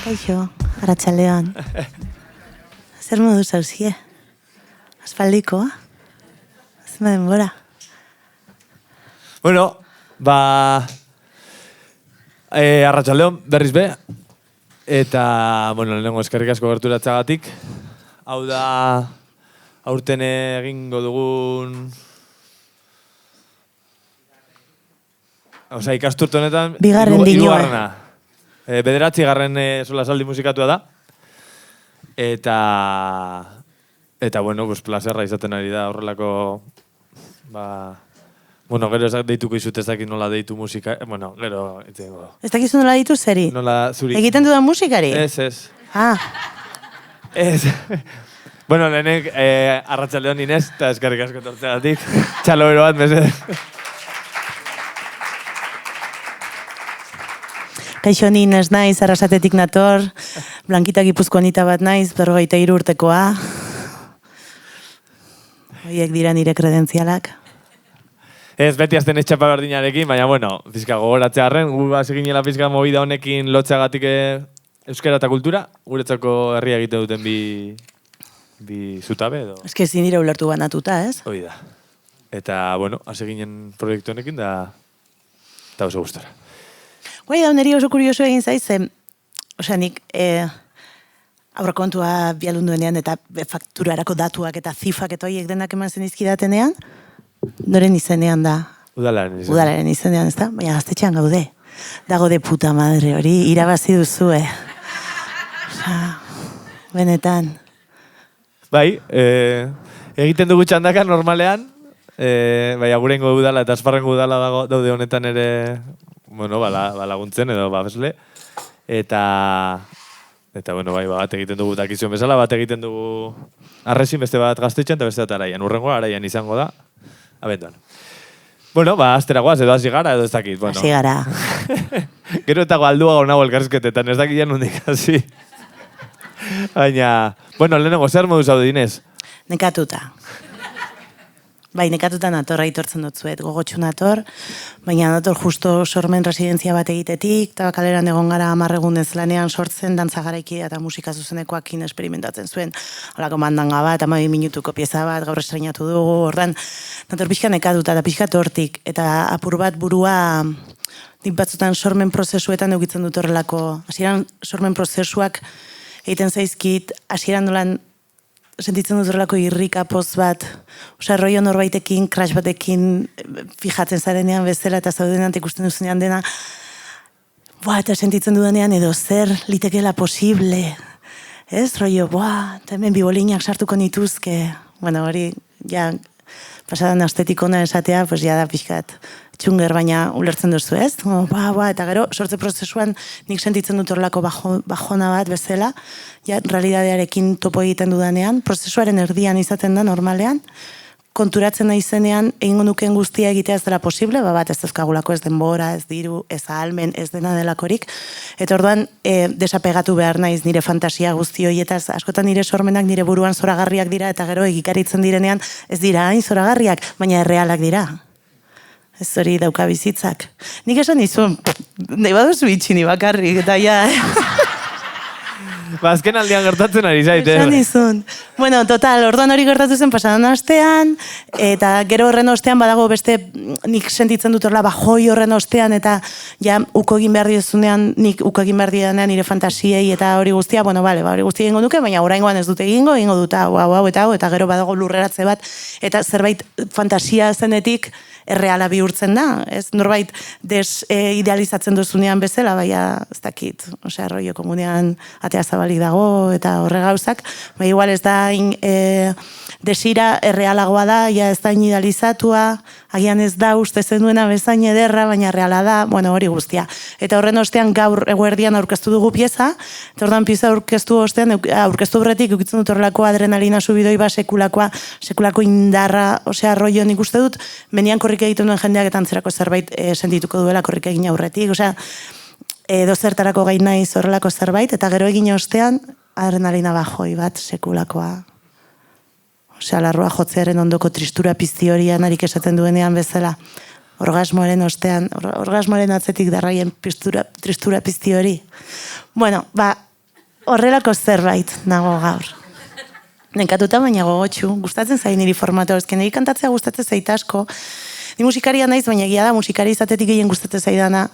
Kaixo, arratsaldean. Zer modu zauzie? Aspaldikoa? Zema denbora? Bueno, arratsaldeon berriz be. Eta, lehenengo eskerrik asko gerturatzagatik. Hau da, aurten egingo dugun... ikasturte honetan... Bigarren dinua. Bederatzigarren solasaldi musikatua da. Eta, plazerra izaten ari da horrelako... gero deituko izut ez dakit nola deitu musika... gero... Ez dakizu nola deitu zeri? Nola zuri... Egiten dudan musikari? Ez. Ah. Ez. Lehenek arratsaldeon Inez, eta eskerrik asko tortzeagatik. Txalo bero bat, mesedez. Kaixo, ni Inez naiz, Arrasatetik nator, Blankita Gipuzkoanita bat naiz, 43 urtekoa. Horiek dira nire kredentzialak. Ez, beti azten etxapa berdinarekin, baina, pizka gogoratzearen, gu hasi ginela pizka movida honekin lotzeagatik euskara eta kultura, guretzako herria egite duten bi zutabe edo. Ez que ezin dira ulertu banatuta, ez? Hoi da. Eta, hasi ginen proiektu honekin da oso gustora. Guai da, niri oso kurioso egin zaizen, nik aurrekontua bialunduenean eta fakturarako datuak eta zifak eta horiek denak eman zen izkidatenean, noren izenean da? Udalaren izenean. Udalaren izenean, ez da? Baina gaztetxean gaude. Dago de puta madre hori, irabazi duzue. Benetan. Bai, egiten dugu txandaka normalean, agurengo udala eta asparrengo udala daude honetan ere, laguntzen edo besle. Eta bat egiten dugu dakizion bezala, bat egiten dugu arrezin, beste bat gaztetxean eta beste bat araian. Urrengoa araian izango da, abenduan. Aztera guaz, edo hasi gara, edo ez dakit. Hasi gara. Gero eta galdua nago elkarrizketetan, ez dakit janundik hasi. Baina, lehenengo, zer modu zaude, Inez? Nekatuta. Bai, nekatuta nator, aitortzen dutzuet, gogotxu nator, baina nator justo sormen residentzia bat egitetik, eta kaleran egon gara 10 egunez lanean sortzen, dantza garaiki eta musika zuzenekoakin experimentatzen zuen, holako mandanga bat, 12 minutuko pieza bat, gaur estrenatu dugu, ordan, nator pixka nekatuta eta pixka tortik, eta apur bat burua, nik batzutan sormen prozesuetan eukitzen dut horrelako, hasieran sormen prozesuak egiten zaizkit, hasieran dolan, sentitzen dut horrelako irrika poz bat, rollo norbaitekin, crash batekin fijatzen zarenean bezala eta zaudenean ikusten duzunean dena, eta sentitzen dudanean edo zer litekela posible, ez? Rollo, eta hemen bibolinak sartuko nituzke, hori, pasadan estetikona esatea, da pixkat txunger, baina ulertzen duzu, ez? Eta gero, sortze prozesuan nik sentitzen dut horrelako bajona bat bezala, realidadearekin topo egiten dudanean, prozesuaren erdian izaten da normalean, konturatzen naizenean egingo nuken guztia egitea ez dela posible, bat ez dauzkagulako ez denbora, ez diru, ez ahalmen, ez dena delakorik, eta orduan desapegatu behar naiz nire fantasia guzti horietaz, askotan nire sormenak nire buruan zoragarriak dira, eta gero egikaritzen direnean ez dira hain zoragarriak, baina errealak dira. Ez hori dauka bizitzak. Nik esan izun, nahi baduzu itxini bakarrik, eta azken aldean gertatzen ari zaite. Esan izun. Total, orduan hori gertatu zen pasadan astean, eta gero horren ostean badago beste, nik sentitzen dut horrela bajoi horren ostean, eta uko egin behar diozunean, nik uko egin behar diozunean nire fantasiei eta hori guztia, hori guztia egingo duke, baina oraingoan ez dut egingo dut hau, eta gero badago lurreratze bat, eta zerbait fantasia zenetik, erreala bihurtzen da, ez? Norbait desidealizatzen duzunean bezala, baina ez dakit, rollo komunean atea zabalik dago eta horre gauzak, igual ez da desira errealagoa da, ez da idealizatua, agian ez da uste zenuena bezain ederra, baina erreala da, hori guztia. Eta horren ostean gaur eguerdian aurkeztu dugu pieza, eta ordan pieza aurkeztu horretik ukitzen dut horrelako adrenalina subidoi sekulako indarra, rollo nik uste dut, benian korrik egiten duen jendeak eta antzerako zerbait sentituko duela korrik egin aurretik, edo zertarako gai naiz horrelako zerbait, eta gero egin ostean adrenalina bajoi bat sekulakoa. Larrua jotzearen ondoko tristura pizti horian harik esaten duenean bezala. Orgasmoaren ostean, orgasmoaren atzetik darraien tristura pizti hori. horrelako zerbait nago gaur. Nekatuta baina gogotxu, gustatzen zain niri formato, ezken niri kantatzea gustatzen zaita asko. Ni musikaria naiz, baina egia da musikari izatetik gehien gustatzen zaidana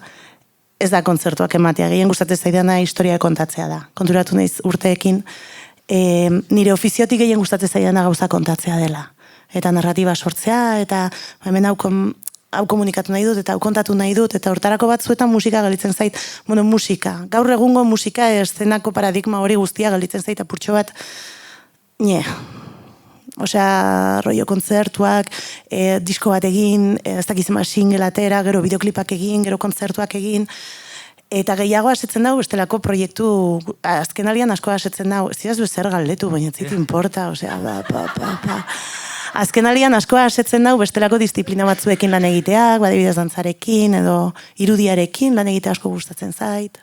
ez da kontzertuak ematea, gehien gustatzen zaidana historia kontatzea da. Konturatu naiz urteekin, nire ofiziotik gehien gustatzen zaidana gauza kontatzea dela. Eta narratiba sortzea, eta hemen hau komunikatu nahi dut, eta hau kontatu nahi dut, eta hortarako batzuetan musika galitzen zait, musika. Gaur egungo musika eszenako paradigma hori guztia galitzen zait apurtxo bat, Osea, rollo kontzertuak, disko bat egin, ez dakizema single atera, gero bideoklipak egin, gero kontzertuak egin, eta gehiago asetzen dago bestelako proiektu, azken alian asko asetzen dago, ez diazu zer galdetu, baina ez importa, osea, Azken alian asko asetzen dago bestelako disiplina batzuekin lan egiteak, badibidez dantzarekin, edo irudiarekin lan egitea asko gustatzen zait,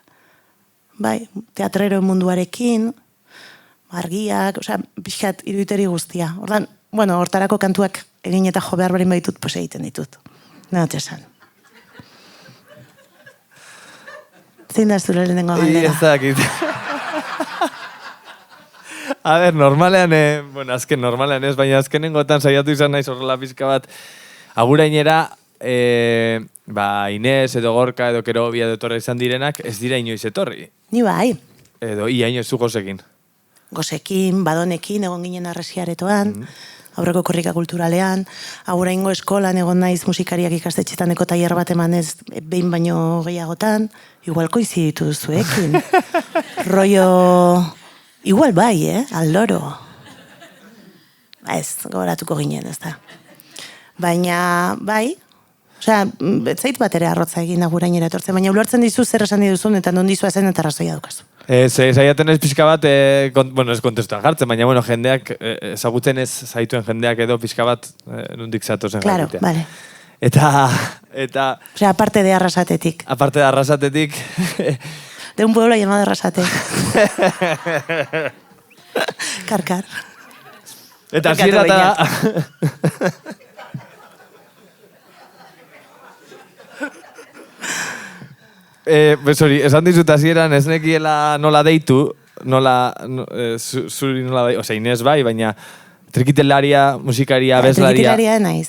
bai, teatrero munduarekin, argiak, osea, pixkat iruditeri guztia. Ordan, bueno, hortarako kantuak egin eta jo behar barin baitut, pues egiten ditut. Nahote esan. Zein da zure lehenengo galdera? Ez dakit. A ber, normalean, azken normalean ez, baina azkenengotan saiatu izan naiz horrela pizka bat, agurainera, Inez edo Gorka edo Kerobia edo etorri izan direnak, ez dira inoiz etorri. Ni bai. Edo ia inoiz zu Gosekin. Gosekin, Badonekin, egon ginen Arresiaretoan, aurreko korrika kulturalean, aguraingo eskolan egon naiz musikariak ikastetxetaneko tailer bat emanez behin baino gehiagotan, igual koinciditu duzuekin. Rollo, igual bai, aldoro. Ez, gogoratuko ginen, ez da. Baina, bai, osea, etzait bat ere arrotza egin agurainera etortzen, baina ulertzen dizu zer esan dizun eta non dizua zen eta arrazoia daukazu. Zaiaten ez pixka bat, ez kontestuan jartzen, baina jendeak, ezagutzen ez zaituen jendeak edo pixka bat nondik zatozen jakitea. Claro, vale. Eta... Osea, aparte de Arrasatetik. Aparte de Arrasatetik... De un pueblo llamado Arrasate. Karkar. Eta zira eta... esan dizut hasieran ez nekiela nola deitu, zuri nola deitu, osea, Inez bai, baina trikitelaria, musikaria, abeslaria. Trikitelaria naiz.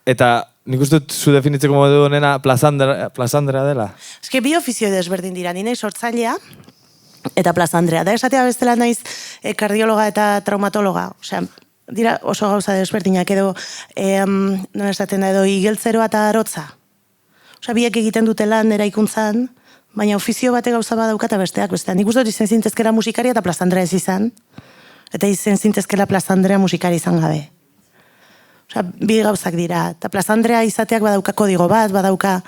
Eta nik uste dut zu definitzeko modu honena plazandrea dela. Eske bi ofizio desberdin dira, nire sortzailea eta plazandrea. Da esatea bestela naiz kardiologa eta traumatologa. Osea, dira oso gauza desberdinak edo, non esaten da edo igeltzeroa eta arotza. Osea, biek egiten dute lan eraikuntzan, baina ofizio bate gauza badauka eta besteak. Nik uste dut izen zintezkera musikaria eta plazandrea ez izan, eta izen zintezkera plazandrea musikari izan gabe. Osea, bi gauzak dira. Eta plazandrea izateak badauka kodigo bat, badauka,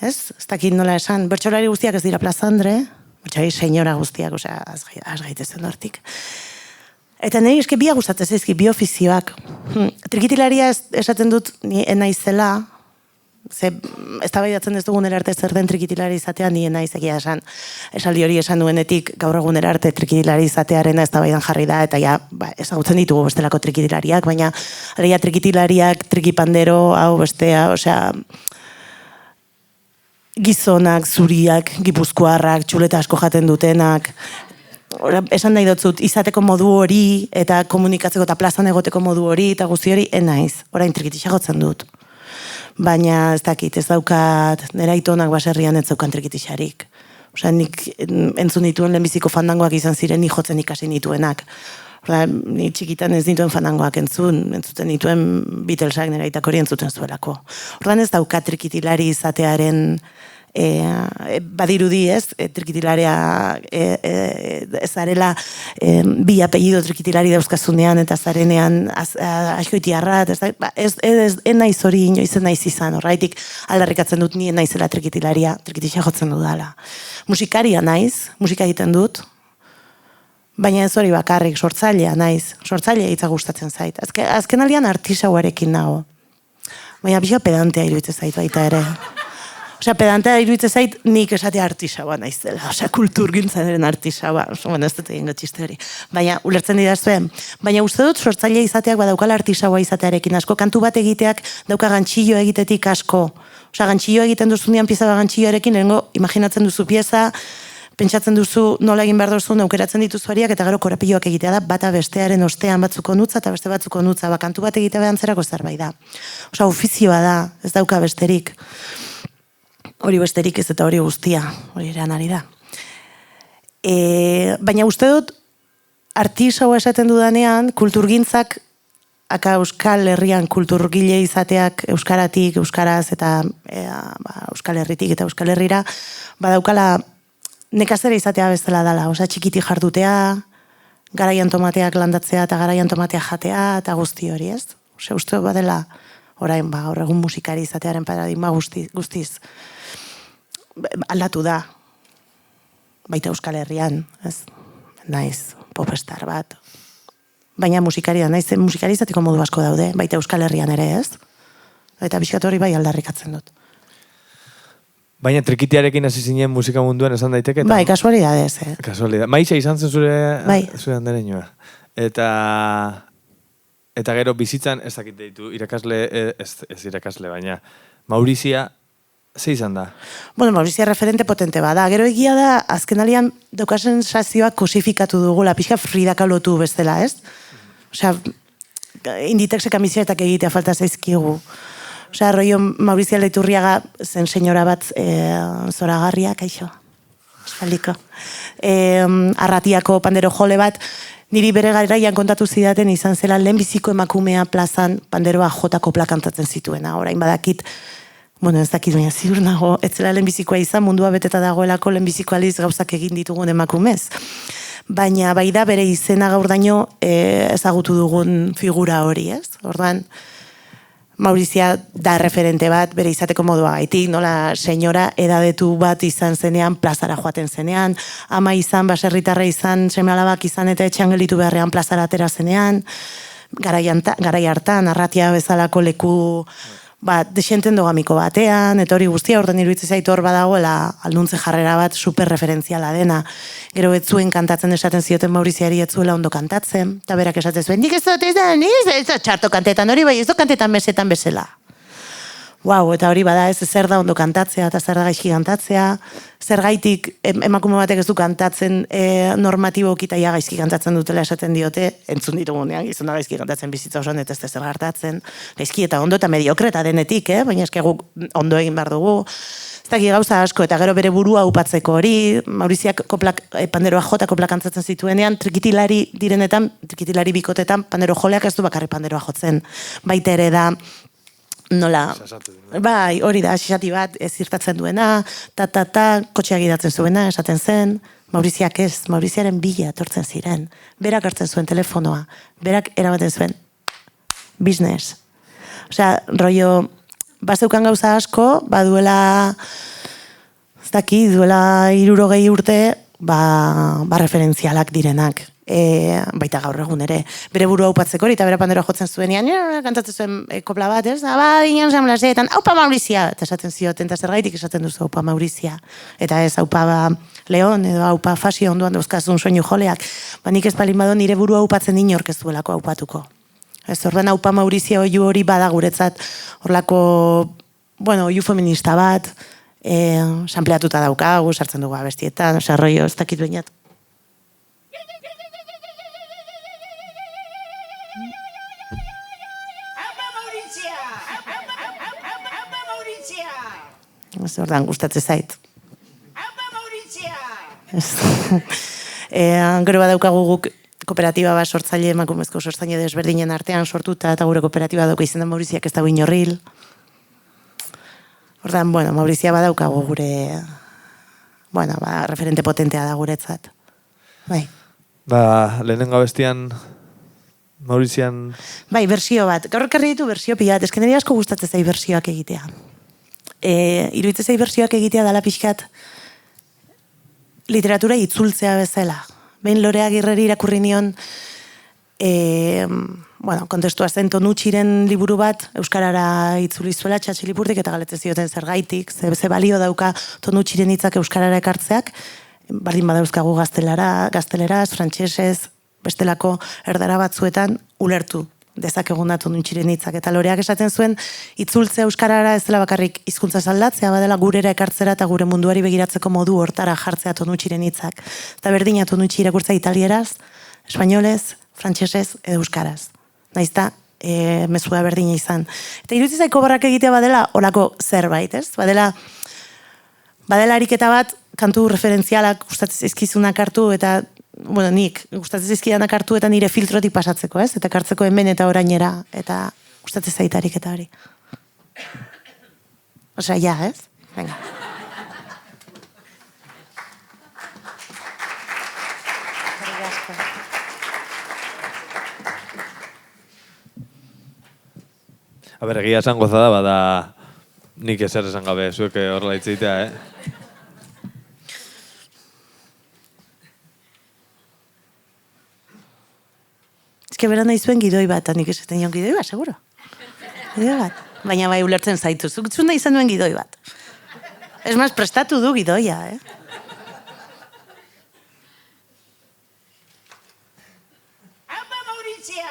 ez? Ez dakit nola esan. Bertsolari guztiak ez dira plazandre, bertsolari senyora guztiak, osea, az gaitezen hortik. Eta nire eske bia gustatzen zaizki, bi ofizioak. Trikitilaria esaten dut ni naizela, ze eztabaidatzen ez dugun erarte zer den trikitilari izatea nien naiz egia esan. Esaldi hori esan duenetik gaur egun erarte trikitilari izatearena eztabaidan jarri da eta ja, ezagutzen ditugu bestelako trikitilariak, baina alegia trikitilariak, trikipandero, hau bestea, osea gizonak, zuriak, gipuzkoarrak, txuleta asko jaten dutenak, esan nahi dotzut, izateko modu hori eta komunikatzeko eta plazan egoteko modu hori eta guzti hori enaiz, orain trikitisa gotzen dut. Baina ez dakit, ez daukat, nera itonak baserrian ez daukan trikitisarik. Osea, nik entzun dituen lehenbiziko fandangoak izan ziren ni jotzen ikasi nituenak. Ni txikitan ez dituen fandangoak entzuten dituen Beatlesak nera itak hori entzuten zuelako. Ordan ez daukat trikitilari izatearen badirudi ez, trikitilaria ez zarela bi apellido trikitilari dauzkazunean eta zarenean askoitiarrat, ez naiz hori inoiz naiz izan, horraitik aldarrikatzen dut nien naizela trikitilaria, trikitisa jotzen dudala. Musikaria naiz, musika egiten dut, baina ez hori bakarrik, sortzailea naiz, sortzailea hitza gustatzen zait. Azken aldian artisauarekin nago, baina pixka pedantea iruditzen zait baita ere. Osea, pedantea iruditzen zait nik esatea artisaua naizela. Osea, kulturgintzaren artisaua. Bueno, ez dut egingo txiste hori. Baina, ulertzen didazuen. Baina uste dut sortzaile izateak badaukala artisaua izatearekin asko. Kantu bat egiteak dauka gantxillo egitetik asko. Osea, gantxillo egiten duzunean pieza bat gantxilloarekin, lehengo imaginatzen duzu pieza, pentsatzen duzu nola egin behar duzu, aukeratzen dituzu hariak, eta gero korapiloak egitea da, bata bestearen ostean batzuko nutza, eta beste batzuko nutza, kantu bat egitea behantzerako zerbait da. Osa, ofizioa da, ez dauka besterik. Hori besterik ez eta hori guztia, hori eran ari da. Baina uste dut, artisaua esaten dudanean, kulturgintzak, Euskal Herrian kulturgile izateak euskaratik, euskaraz eta Euskal Herritik eta Euskal Herrira, badaukala nekazera izatea bezala dela, osa txikiti jardutea, garaian tomateak landatzea eta garaian tomateak jatea eta guzti hori, ez? Ose, uste badela, orain, hor egun musikari izatearen paradigma guztiz aldatu da, baita Euskal Herrian, ez? Naiz, popestar bat. Baina musikari da, naiz, musikari izateko modu asko daude, baita Euskal Herrian ere, ez? Eta bizkat hori bai aldarrikatzen dut. Baina trikitiarekin hasi zinen musika munduan esan daiteke? Bai, kasualidadez, Kasualidad. Maixa izan zen zure handereñoa. Eta gero bizitzan, ez dakit deitu, irakasle, ez irakasle, baina Maurizia, ze izan da? Bueno, Maurizia referente potente bada. Gero egia da, azken alian daukasen sazioak kosifikatu dugula, pixka Frida Kahlo bestela, ez? Osea, Inditexek amizioetak egitea falta zaizkigu. Osea, rollo Maurizia Leiturriaga zen senyora bat zoragarria, kaixo, espaldiko. Arratiako pandero jole bat, niri bere garaian kontatu zidaten izan zela lehenbiziko emakumea plazan panderoa jotako plakantatzen zituena. Orain badakit, bueno, ez dakit, baina ziur nago, ez zela lehenbizikoa izan, mundua beteta dagoelako lehenbiziko aliz gauzak egin ditugun emakumez. Baina bai da bere izena gaur daño ezagutu dugun figura hori, ez? Orduan, Maurizia da referente bat, bere izateko modua gaitik, nola senyora edadetu bat izan zenean, plazara joaten zenean, ama izan, baserritarra izan, seme-alabak izan eta etxean gelitu beharrean plazara atera zenean, garai hartan, arratia bezalako leku desenten dogamiko batean, eta hori guztia, ordan iruditzen zaitu hor badagoela alduntze jarrera bat superreferentziala dena. Gero ez zuen kantatzen esaten zioten Mauriziari ez zuela ondo kantatzen, eta berak esaten zuen, nik ez dut ez txarto kantetan hori, bai ez dut kantetan mesetan bezala. Wow, eta hori bada ez zer da ondo kantatzea eta zer da gaizki kantatzea, zer gaitik emakume batek ez du kantatzen normatiboki eta gaizki kantatzen dutela esaten diote, entzun ditugunean, gizona gaizki kantatzen bizitza osoan eta ez zer gertatzen, gaizki eta ondo eta mediokre eta denetik, baina eske guk ondo egin behar dugu. Ez daki gauza asko eta gero bere burua upatzeko hori, Mauriziak panderoa jota koplak kantzatzen zituenean, trikitilari direnetan, trikitilari bikotetan, pandero joleak ez du bakarri panderoa jotzen, baita ere da, nola, bai, hori da, xixati bat zirtatzen duena, kotxeak idatzen zuena, esaten zen, Mauriziak ez, Mauriziaren bila etortzen ziren, berak hartzen zuen telefonoa, berak erabaten zuen business. Osea, rollo, bazeukan gauza asko, baduela, ez daki, duela 60 urte, referentzialak direnak. Baita gaur egun ere, bere burua upatzeko hori, eta bere panderoa jotzen zuenean, kantatzen zuen kopla bat, ez? Dinan samlaseetan, aupa Maurizia! Eta esaten zioten, eta zergaitik esaten duzu aupa Maurizia. Eta ez, aupa Leon, edo aupa Fasio onduan dauzkazun soinu joleak. Nik ez palin bado nire burua upatzen inork ez duelako aupatuko. Ez orduan aupa Maurizia oiu hori bada guretzat, horlako, bueno, oiu feminista bat, sampleatuta daukagu, sartzen dugu abestietan, oza, rollo, ez dakit bainat. Ez ordan gustatzen zait. Gero badaukagu guk kooperatiba bat sortzaile emakumezko sortzaile desberdinen artean sortuta eta gure kooperatiba dauka izan da Mauriziak ez dago inorril. Ordan, bueno, Maurizia badaukagu gure, bueno, referente potentea da guretzat. Bai. Lehenengo abestian Maurizian... Bai, bersio bat. Gaur ekarri ditu bersio pila bat. Ez nire asko gustatzen zai bersioak egitea. Iruditzen zai bersioak egitea dala pixkat literatura itzultzea bezala. Behin Lore Agirreri irakurri nion kontestua zen Tonutxiren liburu bat Euskarara itzuli zuela Txatxilipurtik eta galetzen zioten zergaitik, ze balio dauka Tonutxiren hitzak Euskarara ekartzeak, bardin badauzkagu gazteleraz, frantsesez, bestelako erdara batzuetan ulertu dezakegun atonu txiren hitzak. Eta Loreak esaten zuen, itzultzea euskarara ez dela bakarrik hizkuntza aldatzea, badela gurera ekartzera eta gure munduari begiratzeko modu hortara jartzea atonu txiren hitzak. Eta berdin atonu txi irakurtzea italieraz, espainolez, frantsesez edo euskaraz. Naizta, mezua berdina izan. Eta iruditzen zait Kobarrak egitea badela olako zerbait, ez? Badela ariketa bat, kantu referentzialak gustatzen zaizkizunak hartu eta nik gustatzen zaizkidanak hartu eta nire filtrotik pasatzeko, ez? Eta kartzeko hemen eta orainera eta gustatzen zait ariketa hori. Osea, ja, ez? Venga. A ber, egia esan gozada, bada nik ezer esan gabe, zuek horrela hitzitea, Ez que beran nahi zuen gidoi bat, nik esaten joan gidoi bat, seguro. Gidoi bat. Baina bai ulertzen zaitu, zuen nahi izan duen gidoi bat. Ez maz, prestatu du gidoia, Apa, Mauritzia!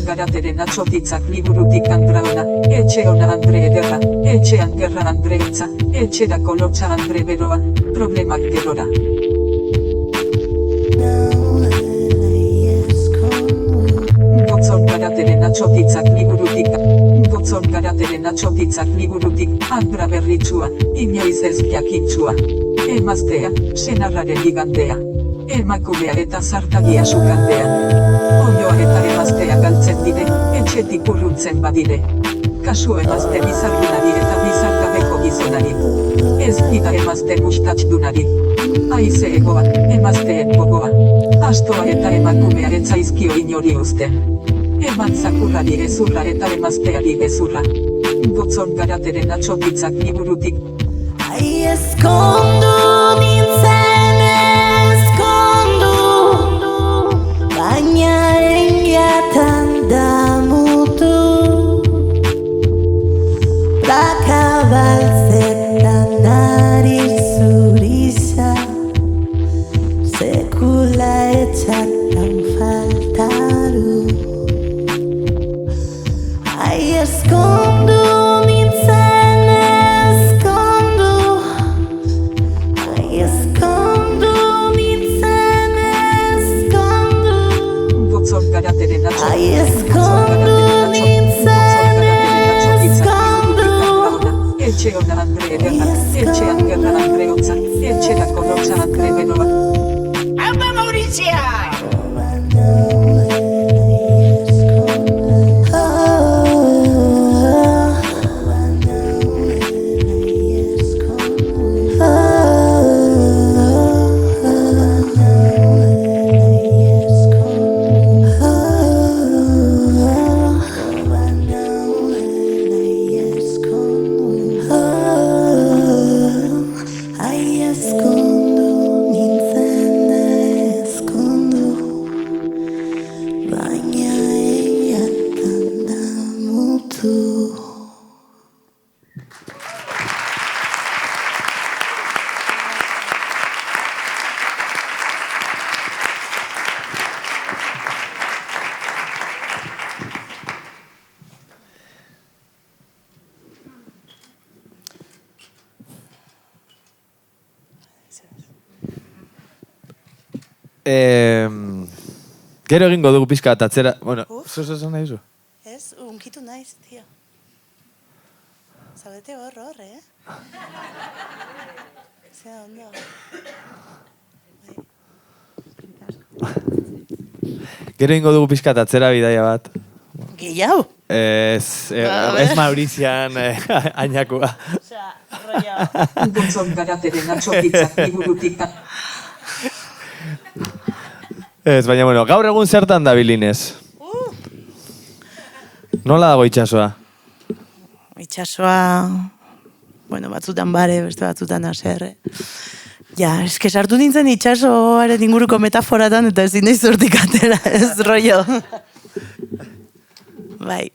Garateren atxotitzak liburutik Andraona, etxe ona Andre ederra, etxean gerra Andreitza, etxerako lotxa Andre beroa, problemak gerora. Gotzon garateren atxotitzak liburutik, Andra berritsua, inoiz ez jakitsua. Emaztea, senarraren ligandea. Emakumea eta zartagia sukandean. Oioa eta emaztea galtzen dire, etxetik urruntzen badire. Kasu emazte bizargunari eta bizargabeko gizonari. Ez gida emazte mustatxdunari. Aize egoa, emazteen gogoa. Astoa eta emakumearen zaizkio inori uste. Eman zakurrari gezurra eta emazteari gezurra. Gotzon garateren atxotitzak liburutik. Ai eskondu nintzen eskondu, baina engiatan damutu. Plaka baltzetan ari zurisa, sekula etxatan fa. Ai eskondu nintzen eskondu. Ai eskondu nintzen eskondu. Gotzon garateren atxo. Ai eskondu nintzen eskondu. Etxe ona Andre Ederra, etxean gerran Andre Otza, etxerako lotza Andre Benova. Apa Maurizia! Ai eskondu nintzen eskondu. Baina eiatan da mutu. Gero egingo dugu pixka bat atzera. Bueno, zo nahi zu? Ez, unkitu naiz, tio. Zaudete hor, Zea ondo. Gero egingo dugu pixka bat atzera bidaia bat. Gehiago? Ez Maurizian ainakoa. Osea, rollo. Gotzon garateren atxo pitzak liburutik da. Ez, baina, bueno, gaur egun zertan da bilinez? Nola dago itxasoa? Itxasoa, bueno, batzutan bare, beste batzutan haserre. Ja, eske sartu nintzen itxasoaren inguruko metaforatan eta ezin naiz hortik atera, ez rollo. Bai,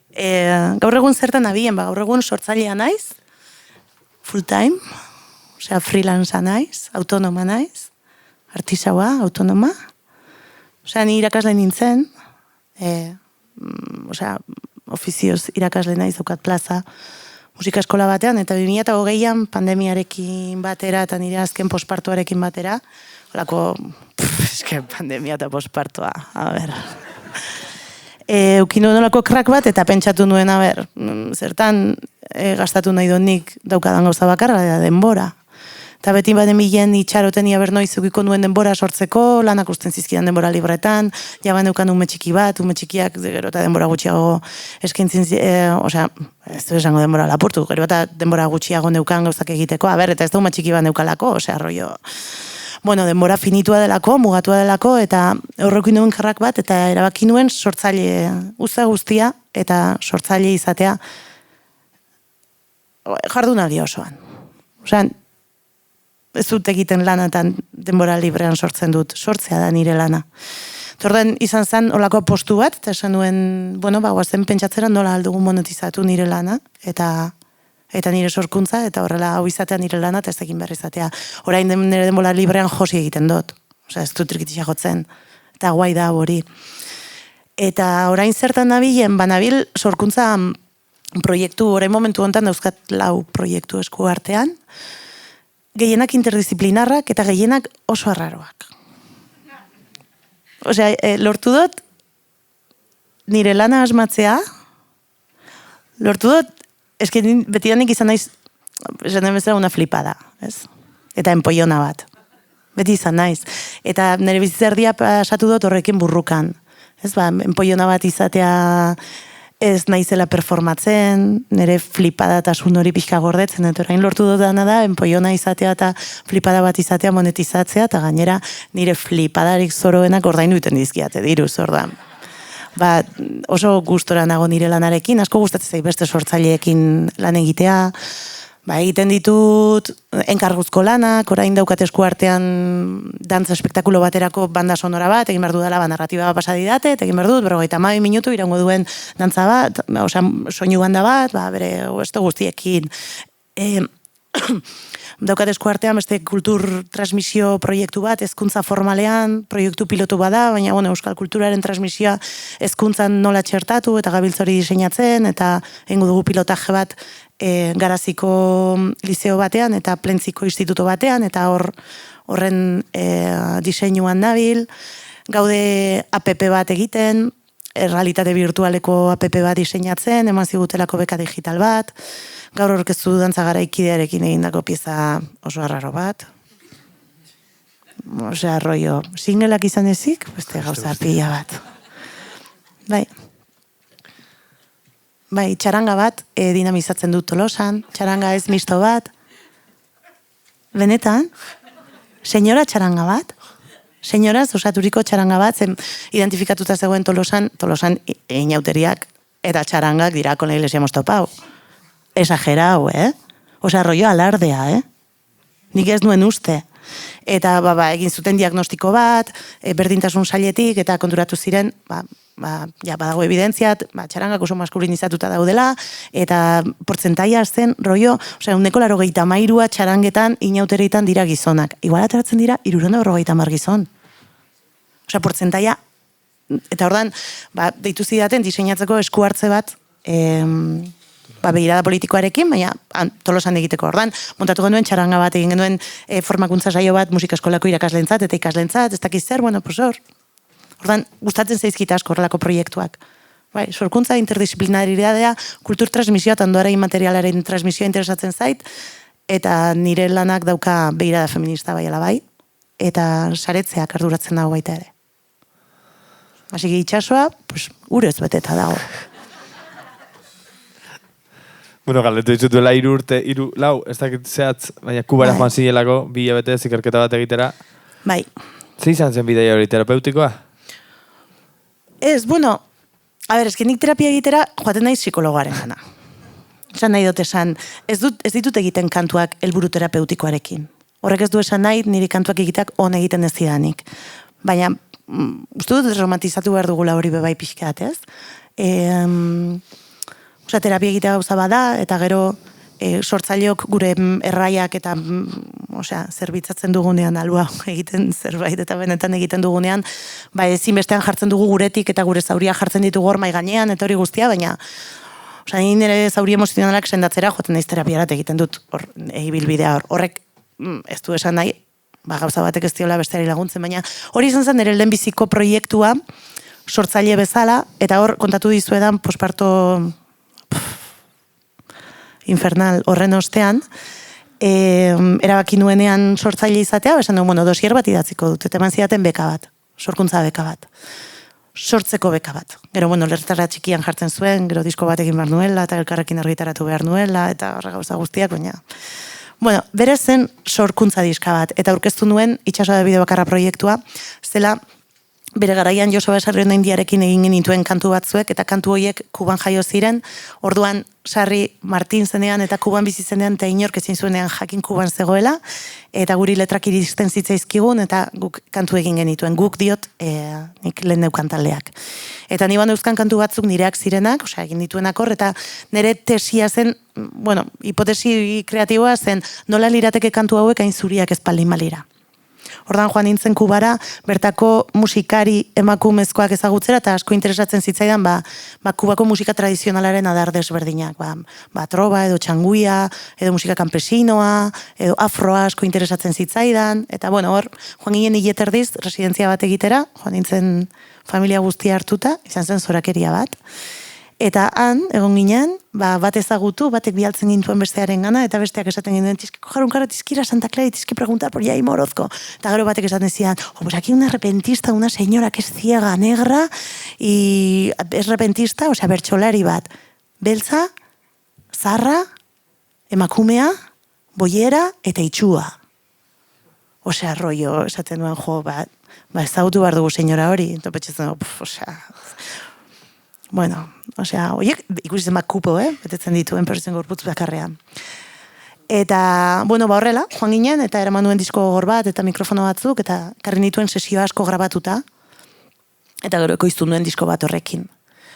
gaur egun zertan abien, gaur egun sortzailea naiz, full time, osea freelancea naiz, autonoma naiz, artisaua, autonoma. Osea, ni irakasle nintzen, osea, ofizioz irakasle naiz daukat plaza, musika eskola batean, eta 2020an pandemiarekin batera, eta nire azken pospartuarekin batera, holako, eske pandemia eta pospartua, a ber. Eukin nuen olako krak bat, eta pentsatu nuen, a ber, zertan gastatu nahi donik daukadan gauza bakarra, da denbora. Eta beti bademilen itxaroten ia bernoiz ukiko nuen denbora sortzeko, lanak usten zizkidan denbora libretan, jaban neukan ume txiki bat, ume txikiak gero eta denbora gutxiago eskaintzen, osea, ez du esango denbora lapurtu, gero eta denbora gutxiago neukan gauzak egiteko, eta ez da ume txiki bat neukalako, osea, rollo, bueno, denbora finitua delako, mugatua delako, eta horrekin nuen karrak bat, eta erabaki nuen sortzaile guztia, eta sortzaile izatea jardunaldi osoan. Osea, ez dut egiten lanatan denbora librean sortzen dut, sortzea da nire lana. Torden izan zen olako postu bat, eta esan nuen, bueno, guazen pentsatzera nola aldugu monetizatu nire lana, eta nire sorkuntza, eta horrela hau izatea nire lana, eta ez egin behar izatea. Orain nire denbora librean josi egiten dut. Osea, ez dut trikitisa jotzen, eta guai da hori. Eta orain zertan nabilen, banabil sorkuntza proiektu, orain momentu hontan dauzkat 4 proiektu esku artean, gehienak interdisciplinarrak eta gehienak oso arraroak. Osea, lortu dut nire lana asmatzea, lortu dut, eske betidanik izan naiz, esan den bezala una flipada, ez? Eta enpoiona bat. Beti izan naiz. Eta nire bizitzerdia pasatu dut horrekin burrukan. Ez ba, enpoiona bat izatea ez naizela performatzen, nire flipadatasun hori pixka gordetzen, eta orain lortu dudana da, enpoiona izatea eta flipada bat izatea monetizatzea, eta gainera nire flipadarik zoroenak ordaindu iten dizkiate, diruz, ordan. Ba, oso gustora nago nire lanarekin, asko gustatzen zait beste sortzaileekin lan egitea, ba, egiten ditut enkarguzko lanak, orain daukat esku artean dantza espektakulo baterako banda sonora bat, egin behar dudala narratiba bat pasadidate, eta egin behar dut, 52 minutu iraungo duen dantza bat, osea, soinu banda bat, ba, bere, esto guztiekin. daukat eskuartean beste kultur transmisio proiektu bat, hezkuntza formalean, proiektu pilotu bada, baina bueno, euskal kulturaren transmisioa hezkuntzan nola txertatu eta gabiltzori diseinatzen, eta egingo dugu pilotaje bat Garaziko liceo batean eta Plentziko instituto batean, eta horren diseinuan nabil, gaude app bat egiten, realitate virtualeko app bat diseinatzen, eman zigutelako beka digital bat, gaur orkestu dantza garaikidearekin egindako pieza oso arraro bat. Osea, rollo, singleak izan ezik, beste gauza pila bat. Bai, txaranga bat dinamizatzen dut Tolosan, txaranga ez misto bat. Benetan, senyora txaranga bat, senyoraz osaturiko txaranga bat, zen identifikatuta zegoen Tolosan inauteriak eta txarangak dira con la iglesia hemos topau. Exagerau, Osea, rollo alardea, Nik ez nuen uste. Eta egin zuten diagnostiko bat, berdintasun sailetik, eta konturatu ziren, badago evidentziat, txarangak oso maskulinizatuta daudela, eta portzentaia zen, rollo, osea, 93% txarangetan, inautereitan dira gizonak. Igual ateratzen dira, 350 gizon. Osea, portzentaia, eta ordan, deitu zidaten diseinatzeko esku hartze bat, begirada politikoarekin, baina Tolosan egiteko ordan, montatu genuen txaranga bat, egin genuen formakuntza saio bat musika eskolako irakaslentzat eta ikaslentzat, ez dakiz zer, bueno, pues hor. Ordan, gustatzen zaizkita asko horrelako proiektuak. Sorkuntza interdisciplinaridadea, kultur transmisioa eta ondoaren materialaren transmisioa interesatzen zait, eta nire lanak dauka begirada feminista bai ala bai, eta saretzeak arduratzen dago baita ere. Asiki itxasoa, pues, urez beteta dago. Bueno, galdetu dizutuela 3 urte, 4, ez dakit zehatz, baina Kubara joan zinelako, 2 hilabete ikerketa bat egitera. Bai. Ze izan zen bidaia hori, terapeutikoa? Ez, bueno, nik terapia egitera joaten naiz psikologoaren gana. Esan nahi dut esan, ez ditut egiten kantuak helburu terapeutikoarekin. Horrek ez du esan nahi, niri kantuak egiteak on egiten ez zidanik. Baina, uste dut romantizatu behar dugula hori bebai pixkat, ez? Osea, terapia egitea gauza bada, eta gero sortzaileok gure erraiak eta zerbitzatzen dugunean, alua egiten zerbait eta benetan egiten dugunean, ezinbestean jartzen dugu guretik eta gure zauria jartzen ditugu hor mai gainean, eta hori guztia, baina ni nire zauri emozionalak sendatzera joaten naiz terapiarat egiten dut ibilbidea horrek ez du esan nahi, gauza batek ez diola besteari laguntzen, baina hori izan zen nire lehenbiziko proiektua sortzaile bezala, eta hor kontatu dizuedan posparto infernal horren ostean, erabaki nuenean sortzaile izatea, esan dugu, dosier bat idatziko dut, eta eman zidaten beka bat, sorkuntza beka bat, sortzeko beka bat. Gero, lertara txikian jartzen zuen, gero disko bat egin behar nuela, eta elkarrekin argitaratu behar nuela, eta horra gauza guztiak, baina. Bere zen sorkuntza diska bat, eta aurkeztu nuen, itxasoa da bide bakarra proiektua, zela, bere garaian Joseba Sarrion Indiarekin egin genituen kantu batzuek, eta kantu horiek Kuban jaio ziren, orduan Sarri Martin zenean eta Kuban bizi zenean, eta inork ezin zuenean jakin Kuban zegoela, eta guri letrak iristen zitzaizkigun, eta guk kantu egin genituen, guk diot nik lehen neukan taldeak. Eta niban euskan kantu batzuk nireak zirenak, egin dituenak hor, eta nire tesia zen, hipotesi kreatiboa zen, nola lirateke kantu hauek hain zuriak espaldin balira. Ordan joan nintzen Kubara, bertako musikari emakumezkoak ezagutzera, eta asko interesatzen zitzaidan, Kubako musika tradizionalaren adar desberdinak. Troba, edo txanguia, edo musika campesinoa, edo afroa asko interesatzen zitzaidan, eta hor, joan ginen hileterdiz, residentzia bat egitera, joan nintzen familia guztia hartuta, izan zen zorakeria bat. Eta han, egon ginen, bat ezagutu, batek bialtzen gintuen bestearen gana, eta besteak esaten ginen, tizkiko jarunkara, tizkira Santa Clara, tizki preguntar por Jai Morozko. Eta gero batek esaten zidan, pues aquí una repentista, una señora que es ciega, negra, y es repentista, bertsolari bat. Beltza, zarra, emakumea, boiera, eta itxua. Rollo, esaten duen, ezagutu behar dugu señora hori. Eta petxetzen, oiek ikusi zen kupo, betetzen dituen perzen gorputz bakarrean. Eta, horrela, joan ginen, eta eraman duen disko gogor bat, eta mikrofono batzuk, eta karri nituen sesio asko grabatuta, eta gero ekoiztu nuen disko bat horrekin.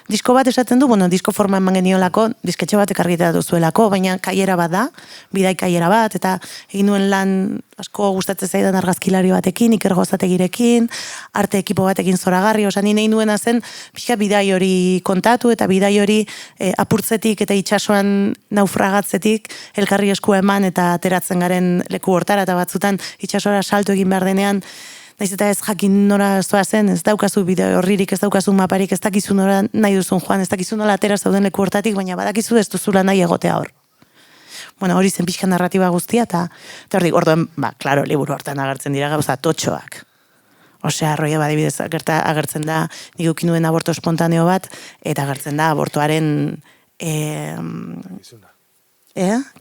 disko bat esaten du, bueno, disko forma eman geniolako, disketxe batek argitaratu zuelako, baina kaiera bat da, bidai kaiera bat, eta egin nuen lan asko gustatzen zaidan argazkilari batekin, Iker Gozategirekin, arte ekipo batekin zoragarri, osan nien egin nuena zen, pixka bidai hori kontatu, eta bidai hori apurtzetik eta itsasoan naufragatzetik, elkarri eskua eman eta ateratzen garen leku hortara, eta batzutan itsasora salto egin behar denean, naiz eta ez jakin nora zoazen, ez daukazu bideo horririk, ez daukazu maparik, ez dakizu nora nahi duzun joan, ez dakizu nola atera zauden leku hortatik, baina badakizu ez duzula nahi egotea hor. Bueno, hori zen pixka narratiba guztia, eta orduan, klaro, liburu hortan agertzen dira gauza totxoak. Osea, arroia badibidez agertzen da, nik eukin duen aborto espontaneo bat, eta agertzen da abortoaren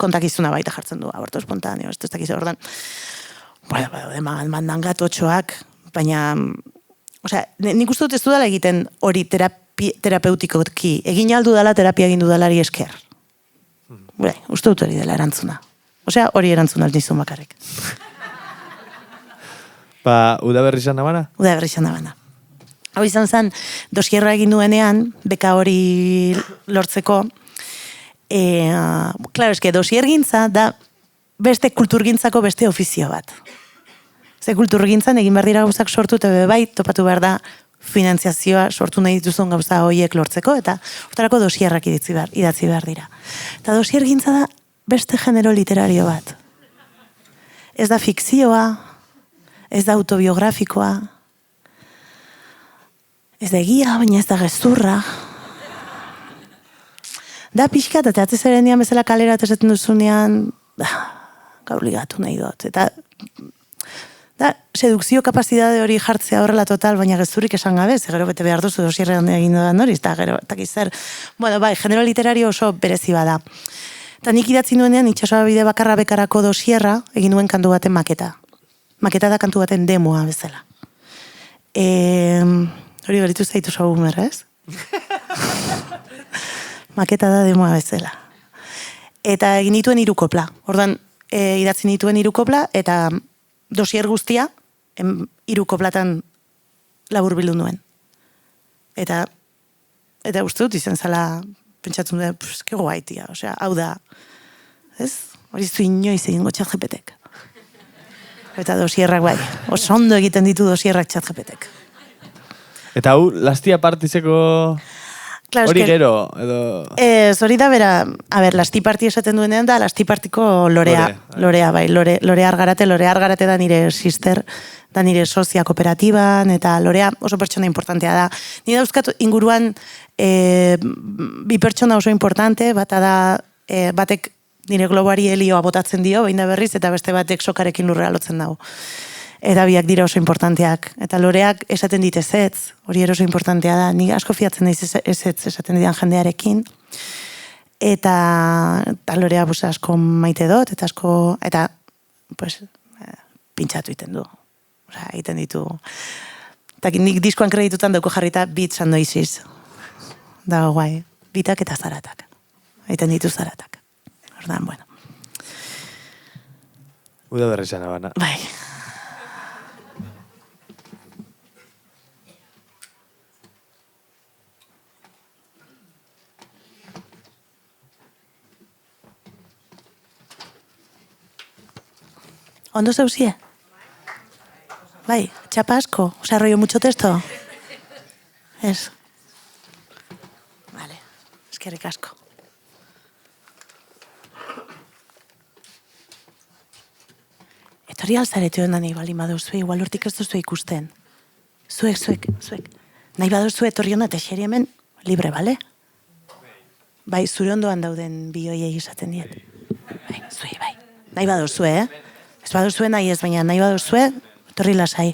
kontakizuna baita jartzen du, aborto espontaneo, ez dakizu ordan. Bueno, mandanga totxoak, baina, osea, nik uste dut ez dudala egiten hori terapeutikoki, egin aldu dala terapia egin dudalari esker. Uste dut hori dela erantzuna. Osea, hori erantzuna aldizun bakarrik. Udaberri izan nabana? Udaberri izan nabana. Hau izan zen, dosierra egin duenean, beka hori lortzeko, klaro, eske dosiergintza da beste kulturgintzako beste ofizio bat. Ze kulturgintzan egin behar dira gauzak sortu, eta bai, topatu behar da finanziazioa sortu nahi dituzun gauza horiek lortzeko, eta hortarako dosierrak idatzi behar dira. Eta dosiergintza da beste genero literario bat. Ez da fikzioa, ez da autobiografikoa, ez da egia, baina ez da gezurra. Da pixka, eta teatze zerenean bezala kalera esaten duzunean, gaur ligatu nahi dut. Eta da, sedukzio kapazidade hori jartzea horrela total, baina gezurrik esan gabe, ze gero bete behar duzu dosierrean egin dudan hori, eta gero, eta gizar. Bueno, bai, genero literario oso berezi bada. Eta nik idatzi nuenean, itxasoa bide bakarra bekarako dosierra, egin nuen kantu baten maketa. Maketa da kantu baten demoa bezala. Hori beritu zaitu saugumer, ez? Maketa da demoa bezala. Eta egin dituen 3 kopla. Ordan idatzi dituen 3 kopla, eta dosier guztia 3 koplatan laburbildu nuen. Eta uste dut izan zala, pentsatzen dut, que guaitia, osea, hau da, ez? Hori zu inoiz egingo ChatGPTek. Eta dosierrak bai, oso ondo egiten ditu dosierrak ChatGPTek. Eta hau, lastia partizeko... Hori gero, edo... Hori da, bera, lasti parti esaten duenean da, lasti partiko lorea. Lorea, bai, lorea argarate da nire sister, da nire sozia kooperatiban, eta lorea oso pertsona importantea da. Ni dauzkat inguruan 2 pertsona oso importante, bata da, batek nire globoari helioa botatzen dio, behin da berriz, eta beste batek sokarekin lurrea lotzen dago. Eta biak dira oso importanteak. Eta loreak esaten dit ezetz, hori oso importantea da. Ni asko fiatzen daiz ezetz esaten didan jendearekin. Eta lorea asko maite dut, eta asko, eta, pintxatu iten du. Osea, egiten ditu. Eta nik diskoan kreditutan dauko jarrita Beats and Noises. Dago guai, bitak eta zaratak. Egiten ditu zaratak. Ordan, bueno. Udaberri izan nabana. Bai. ¿Ondo zauzie? Bai, txapa asko? Osea, rollo mucho testo? Ez. Vale, eskerrik asko. Etorri alzarete honan nahi bali baduzue, igual hortik ez duzu ikusten. Zuek. Nahi baduzue etorri honan texeri hemen, libre, bale? Bai, zure ondoan dauden bioiei izaten diet. Bai, zuei, bai. Nahi baduzue, Ez baduzue nahi ez, baina nahi baduzue, etorri lasai.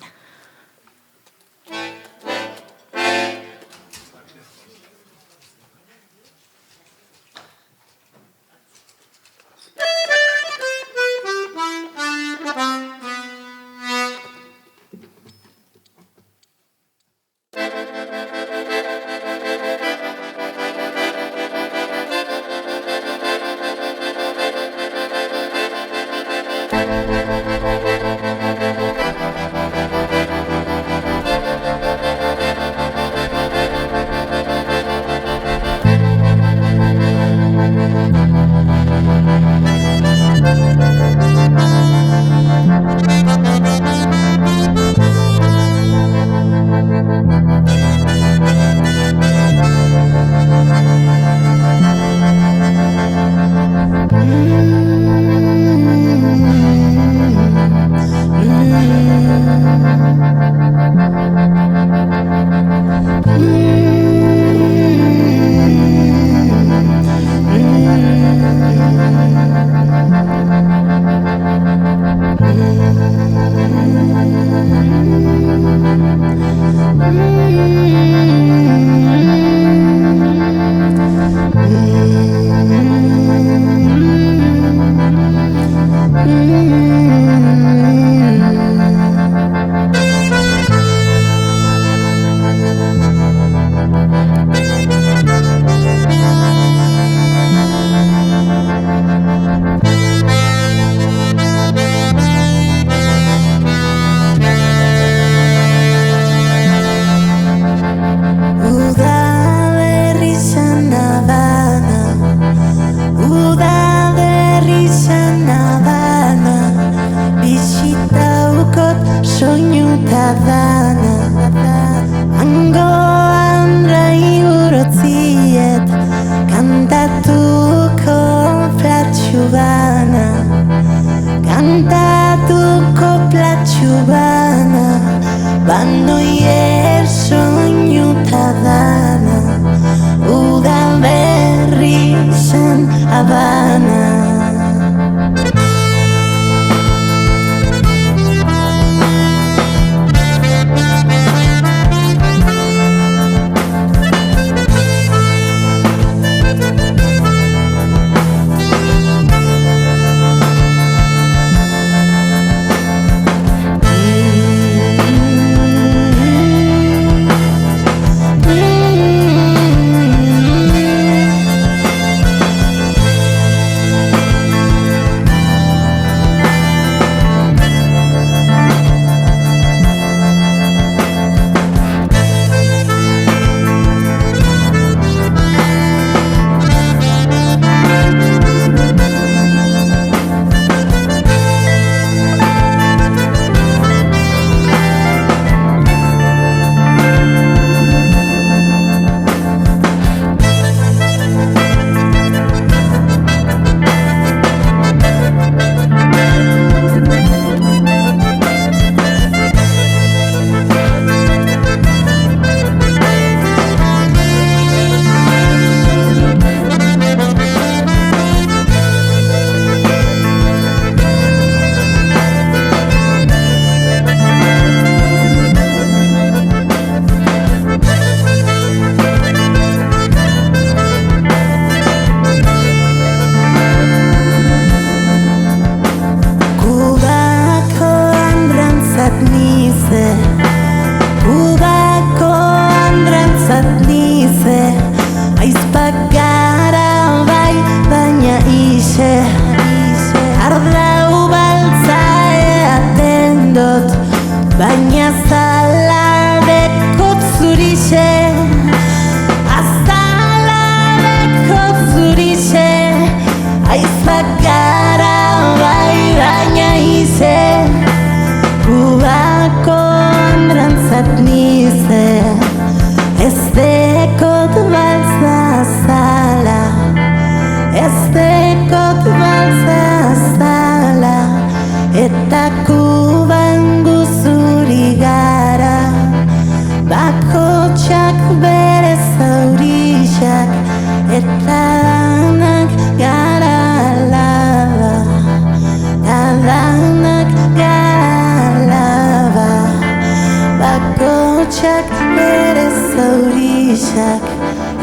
grisak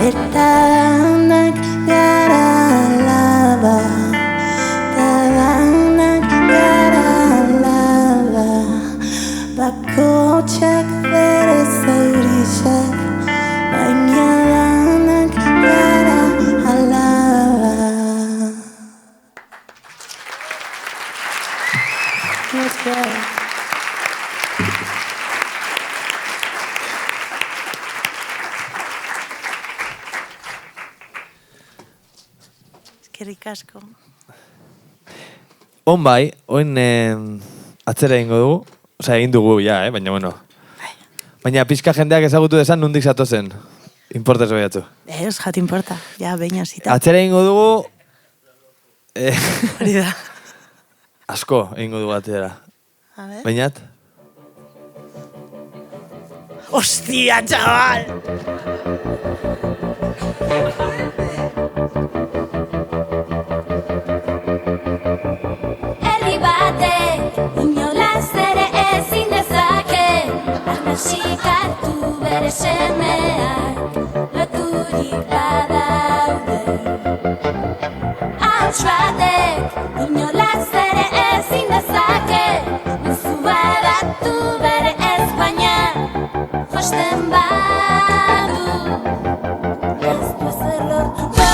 eta danak gara alaba, eta danak gara alaba, bakotxak bere zaurisak, baina danak gara alaba. Eskerrik asko. On bai, oin atzera egingo dugu. Osea, egin dugu, ja, baina bueno. Baina pixka jendeak ezagutu desan nondik zatozen. Importez goiatu. Ez, jat importa. Ja, behin hasita. Atzera egingo dugu... Hori da. asko egingo dugu atzera. A ver. Bainat? Hostia, chaval! Herri batek inolaz ere ezin dezake arnasik hartu bere semeak loturik badaude. Hauts batek inolaz ere ezin dezake mezua batu bere ez baina josten badu ez du ezer lortuko.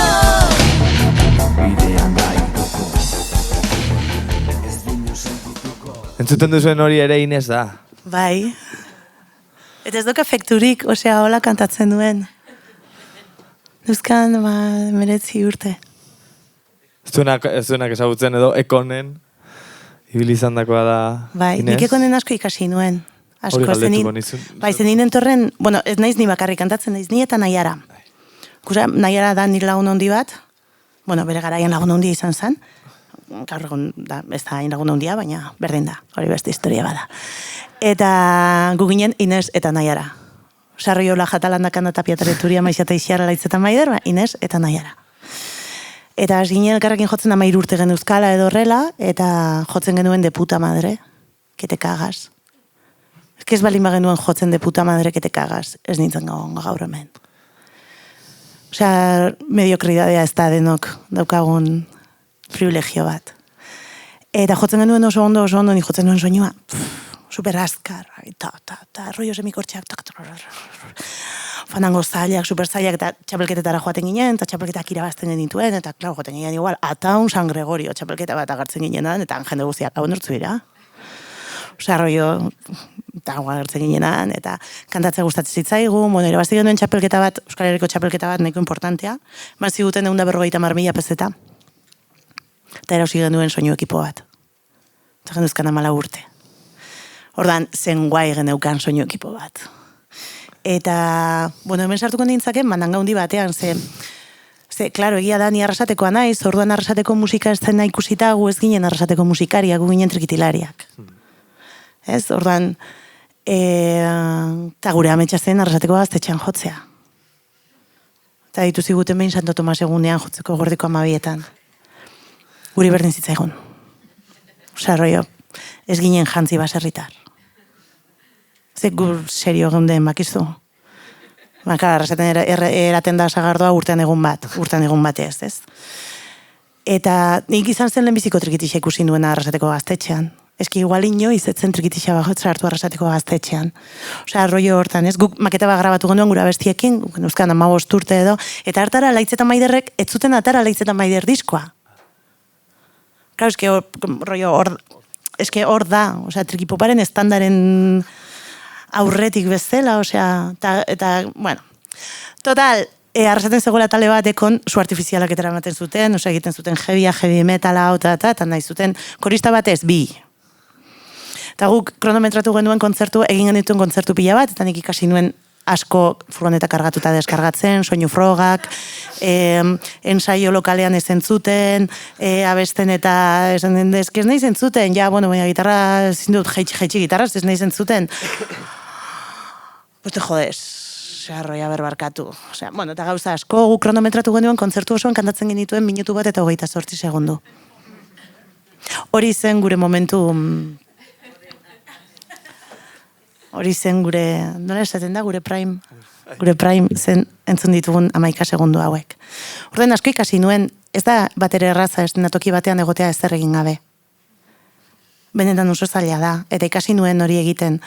Entzuten duzuen hori ere Inez da. Bai. Eta ez duk efekturik, osea, hola kantatzen duen. Duzkan, meretzi urte. Ez duenak ezagutzen edo ekonen ibili izandakoa da Bai, Inez. nik ekonen asko ikasi nuen. Asko, Hori galdetuko zenin, nizun. bai, zenin entorren, bueno, ez naiz ni bakarrik kantatzen, naiz ni eta Naiara. Kusa, Naiara da nire lagun handi bat, bueno, bere garaian lagun handia izan zen, gaur egun da, ez da hain lagun handia, baina berdin da, hori beste historia bada. Eta gu ginen Inez eta Naiara. Sarriola jatalandakan eta piatareturia maixata ixiara laitzetan maider, Inez eta Naiara. Eta az ginen elkarrekin jotzen 13 urte genuzkala edo horrela, eta jotzen genuen de puta madre, que te cagas. Ez que ez balin bagenuen jotzen de puta madre, que te cagas, ez nintzen gaur hemen. Osea, mediokridadea ez da denok daukagun privilegio bat. Eta jotzen genuen oso ondo, ni jotzen nuen soinua, super azkar, rollo semikortxeak, fanango zailak, super zailak, eta txapelketetara joaten ginen, eta txapelketak irabazten genituen, eta klar, joaten ginen igual, Ataun San Gregorio txapelketa bat agartzen ginenan, eta jende guztiak, hau nortzu dira. Osea, rollo, eta agertzen ginenan, eta kantatzea gustatzen zitzaigun, bueno, irabazi genuen txapelketa bat, Euskal Herriko txapelketa bat, nahiko importantea, marzi guten 150.000 pezeta, eta erausi genuen soinu ekipo bat. Eta genuzkan 14 urte. Ordan, zen guai geneukan soinu ekipo bat. Eta, bueno, hemen sartuko nintzaken, mandanga hundi batean, klaro, egia da, ni Arrasatekoa naiz, orduan Arrasateko musika ez zena ikusita, gu ez ginen Arrasateko musikariak, gu ginen trikitilariak. Ez, orduan, eta gure ametsa zen Arrasateko gaztetxean jotzea. Eta ditu ziguten behin Santo Tomas egunean jotzeko Gordiko 12etan. Guri berdin zitzaigun. Osea, rollo, ez ginen jantzi baserritar. Zer gur serio geunden bakizu. Baka, Arrasaten eraten da sagardoa urtean egun batez, ez? Eta nik izan zen lehenbiziko trikitixa ikusi duena Arrasateko gaztetxean. Eski igual inoiz etzen trikitixa bajotza hartu Arrasateko gaztetxean. Osea, rollo hortan, ez? Guk maketa bat grabatu genuen gura bestiekin, guk genuzkan 15 urte edo, eta hartara Laitzetan Maiderrek, ez zuten atara Laitzetan Maider diskoa. Claro, eski rollo hor da, osea, trikipoparen estandaren aurretik bezala, osea, eta bueno, total, Arrasaten zegoela tale batekon su artifizialak etera ematen zuten, osea, egiten zuten heavy metala, eta nahi zuten, korista batez, 2. Eta guk kronometratu genuen kontzertu, egin genituen kontzertu pila bat, eta nik ikasi nuen asko furgoneta kargatuta deskargatzen, soinu frogak, ensaio lokalean ez entzuten, abesten eta esan den ez nahi zentzuten, ja, bueno, baina gitarra ezin dut jaitsi gitarraz, ez nahi zentzuten. Pues te jodes, arroia berbarkatu. Osea, bueno, eta gauza asko, guk kronometratu genuen kontzertu osoan kantatzen genituen minutu bat eta 28 segundu. Hori zen gure momentu... Hori zen gure, nola esaten da, gure prime? Gure prime zen entzun ditugun 11 segundu hauek. Orduan asko ikasi nuen, ez da bat ere erraza eszenatoki batean egotea ezer egin gabe. Benetan oso zaila da, eta ikasi nuen hori egiten.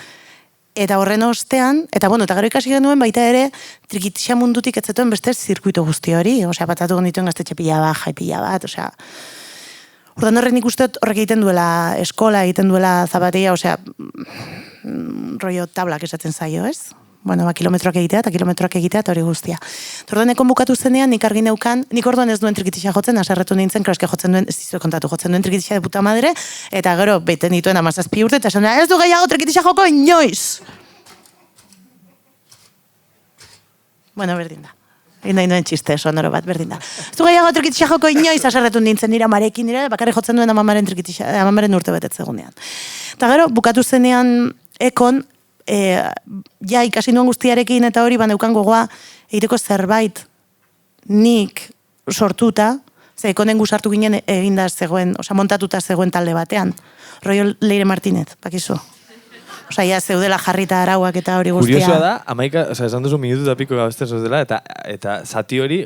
Eta horren ostean, eta gero ikasi genuen baita ere, trikitixa mundutik ez zetuen beste zirkuito guzti hori, osea, batatu gondituen gaztetxe pila bat, jai pila bat, osea. Orduan horren ikusten horrek egiten duela eskola, egiten duela zapatia, osea, rollo tablak esaten zaio, ez? Bueno, kilometroak egitea eta hori guztia. Orduan ekon bukatu zenean, nik argi neukan, nik orduan ez duen trikitixa jotzen, aserretu nintzen, kroeske jotzen duen, ez dizu kontatu, jotzen duen trikitixa de puta madre, eta gero, beten dituen 17 urte, eta esan, ez du gehiago trikitixa joko inoiz! Bueno, berdin da. Egin nahi duen txiste, sonoro bat, berdin da. Ez du gehiago trikitixa joko inoiz, aserretu nintzen nire amarekin, nire bakarri jotzen duen amamaren urte betetzegunean. Eta gero, bukatu zenean, ekon, ja ikasi nuen guztiarekin eta hori baneukan gogoa egiteko zerbait nik sortuta, ze ekonen gusartu ginen eginda zegoen, oza, montatuta zegoen talde batean. Rollo Leire Martínez, bakizu. Osa, ja, zeudela jarrita arauak eta hori guztia. Kuriosoa da, 11, oza, esan duzu minutu eta piko gabezten dela, eta zati hori,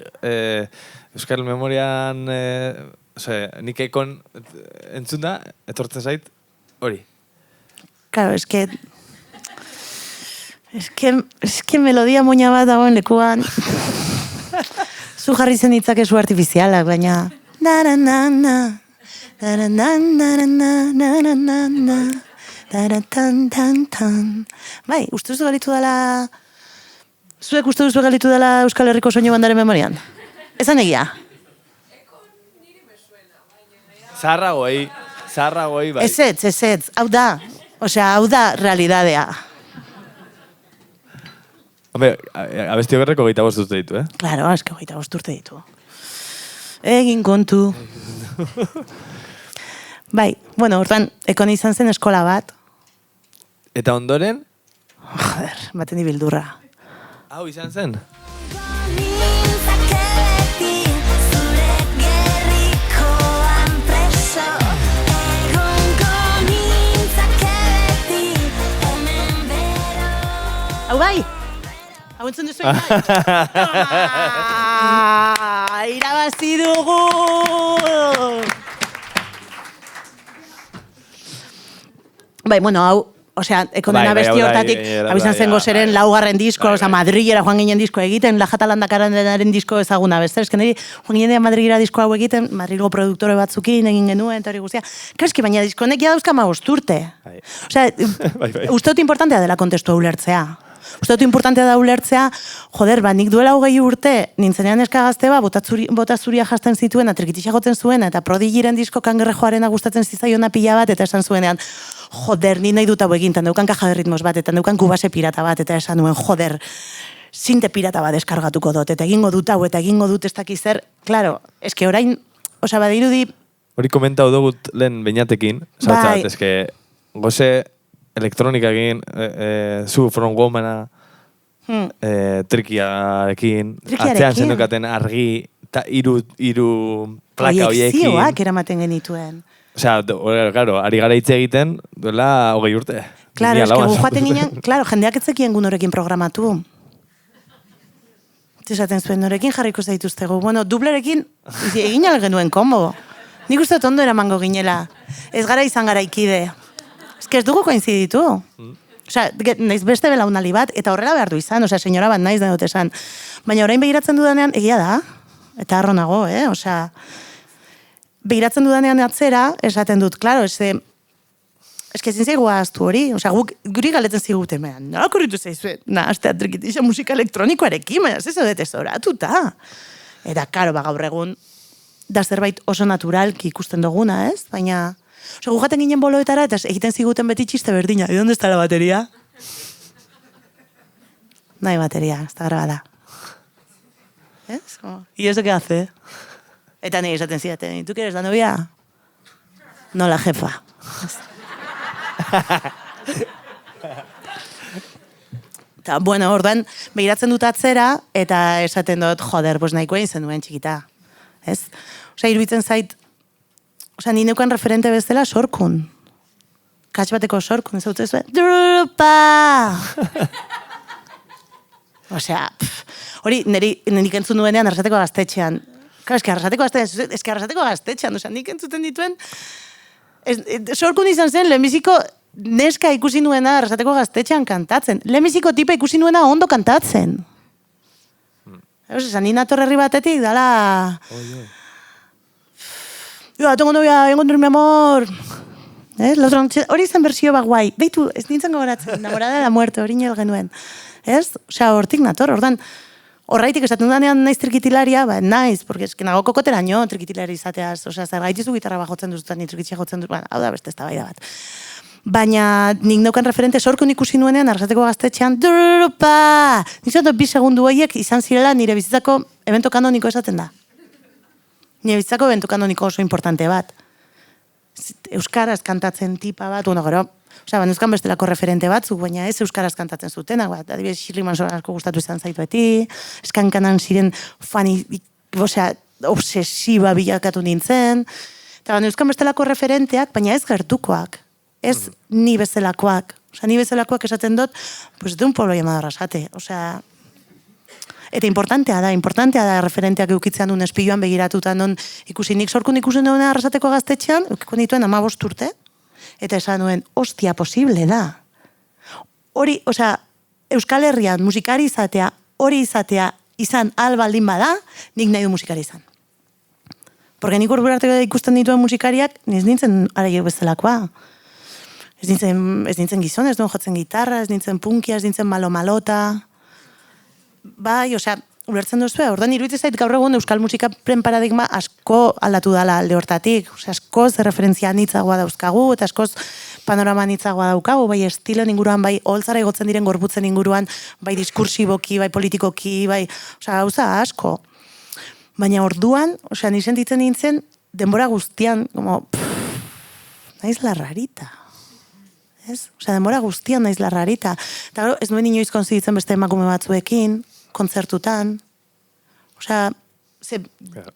Euskal Memorian, oza, nik ekon entzun da, etortzen zait, hori. Claro, es que melodia moina bat dagoen lekuan. Zu jarri zen ditzake zu artifizialak, baina... Bai, uste duzu galitu dela... Zuek uste duzu galitu dela Euskal Herriko soinu bandaren memorian? Ezan egia? Zaharragoei, bai. Ez, hau da. Osea, hau da realidadea. Hombre, abesti okerreko 25 urte ditu, Claro, eske 25 urte ditu. Egin kontu. Bai, bueno, hortan, ekon izan zen eskola bat. Eta ondoren? Joder, baten ibildurra. Hau izan zen? Hau bai! Hau entzun duzu bai! Irabazi dugu! Bai, bueno, hau, osea, ekonen abesti hortatik, hau izan zen gozeren laugarren disko, osea, Madrilera joan ginen disko egiten, La Jatalandakararen disko ezaguna, beste, esken hori, joan ginen Madrilera disko hau egiten, Madrilgo produktore batzukin egin genuen, eta hori guztia. Kreski, baina diskonek ja dauzka 15 urte. Osea, uste dut importantea dela kontestua ulertzea. Uste dut importantea da ulertzea, joder, nik duela 20 urte, nintzenean eskagazte bota zuria jasten zituen, trikitixa goten zuen, eta Prodigiren disko Kangerrejoarena gustatzen zizaiona pila bat, eta esan zuenean, joder, ni nahi dut hau egin, neukan kaja de ritmos bat, eta neukan kubase pirata bat, eta esan nuen, joder, sinte pirata bat deskargatuko dut, eta egingo dut hau, eta egingo dut ez dakiz zer, claro, eske orain, osea, badirudi... Hori komentau dugut lehen beinatekin, zautzat, eske, goze elektronika egin, zu From Womana, trikiarekin, atzean zendukaten argi, eta iru plaka horiekin. Proiekzioak eramaten genituen. Osea, claro, ari gara hitz egiten, duela 20 urte. Claro, eske joaten ginen, claro, jendeak etzekien gu norekin programatu. Esaten zuen, norekin jarriko zaituztegu. Bueno, dublerekin egin genuen kombo. Nik uste ondo eramango ginela. Ez gara izan gara ikide. Ez dugu koinziditu. Osea, naiz beste belaunaldi bat, eta horrela behar du izan, osea, senyora bat naiz dut esan. Baina orain begiratzen dudanean, egia da, eta harro nago, osea, begiratzen dudanean atzera, esaten dut, klaro, ezin zaigu ahaztu hori, osea, guri galetzen ziguten, nola korritu zaizu, nahaztea trikitixa musika elektronikoarekin, baina ez dut ezoratuta. Eta, klaro, gaur egun, da zerbait oso naturalki ikusten duguna, ez? Baina... Osa, gugaten ginen boloetara eta egiten ziguten beti txiste berdina. ¿De dónde está la batería? No hay batería, está grabada. ¿Es? ¿Y eso qué hace? Eta nire esaten zidaten, ¿tú quieres la novia? No, la jefa. Eta, bueno, orduan, begiratzen dut atzera, eta esaten dut, joder, pues nahikoa izan duen txikita. Ez? Osa, iruditzen zait, osea, ni neukan referente bezala Sorkun. Katx bateko Sorkun, ez dut zuen. Drupa! Osea, hori nik entzun nuenean Arrasateko Gaztetxean. Claro, Arrasateko Gaztetxean, osea, nik entzuten dituen sorkun izan zen lehenbiziko neska ikusi nuena Arrasateko Gaztetxean kantatzen. Lehenbiziko tipa ikusi nuena ondo kantatzen. Esan, ni nator herri batetik, dala... Yo, tengo novia, encontrar mi amor... Hori izan bersio bat guai. Beitu, ez nintzen gogoratzen, enamorada de la muerte, hori nio genuen. Ez? Osea, hortik nator, horraitik esaten danean naiz trikitilaria, naiz, porque es que nago kokoteraino trikitilari izateaz, osea, zer gaitizu gitarra bajotzen duzutan, ni trikitxia jotzen dut, hau da beste eztabaida bat. Baina nik neukan referente sorkun ikusi nuenean Arrasateko Gaztetxean, dururupa! Nizato 2 segundu horiek izan zirela nire bizitzako evento kanoniko esaten da. Nire bizitzako evento kanoniko oso importante bat. Euskaraz kantatzen tipa bat, gero, osea, banuzkan bestelako referente batzuk, baina ez euskaraz kantatzen zutenak, bat, adibidez, Shirley Manson asko gustatu izan zaitu beti, eskankanan ziren fani, osea, obsesiba bilakatu nintzen, eta banuzkan bestelako referenteak, baina ez gertukoak. Ez ni bezalakoak. Osea, ni bezalakoak esaten dut, pues de un pueblo llamado Arrasate. Osea, eta importantea da referenteak eukitzean un espilloan begiratuta non ikusi nik sorkun ikusi nuen Arrasateko Gaztetxean, eukiko nituen 15 urte, eta esan nuen, ostia, posible da. Hori, osea, Euskal Herrian musikari izatea, hori izatea izan albaldin bada, nik nahi du musikari izan. Porque nik urburarteko ikusten dituen musikariak, ez nintzen araio bezalakoa. Ez nintzen gizon, ez duen jotzen gitarra, ez nintzen punkia, ez nintzen malo-malota. Bai, osea, ulertzen duzu, orduan iruditzen zait gaur egun euskal musikaren paradigma asko aldatu dala alde hortatik. Osea, askoz referentzia anitzagoa dauzkagu, eta askoz panorama anitzagoa daukagu, bai estiloen inguruan, bai holtzara igotzen diren gorputzen inguruan, bai diskursiboki, bai politikoki, bai, osea, gauza asko. Baina orduan, osea, ni sentitzen nintzen, denbora guztian, como, naiz la rarita. Ez? Osea, denbora guztian naiz la rarita. Eta gero, ez nuen inoiz konziditzen beste emakume batzuekin, kontzertutan. Osea,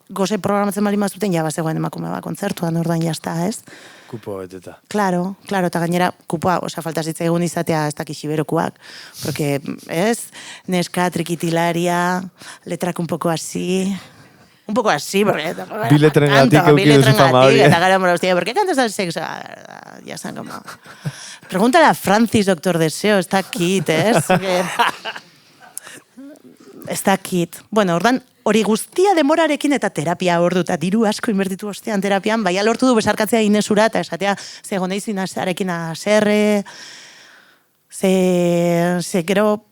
goze programatzen bali mazuten, ja bazegoen emakume bat kontzertuan, orduan jazta, ez? Kupo beteta. Claro, eta gainera, kupoa, osea, falta zitzaigun izatea ez dakixi berokuak. Porque, ez? Neska, trikitilaria, letrak un poco así... Un poco así, porque... Bi letrengatik eukiduzu fama hori. Eta gara, hostia, ¿por qué cantas al sexo? Ya están como... Pregúntale a Francis, Doctor Deseo, está kit, ¿es? Está kit. Bueno, ordan, hori guztia demorarekin eta terapia ordu, eta diru asko inbertitu ostean terapian, bai lortu du besarkatzea Inesura, eta esatea, ze goneizin arekin aserre, ze gero...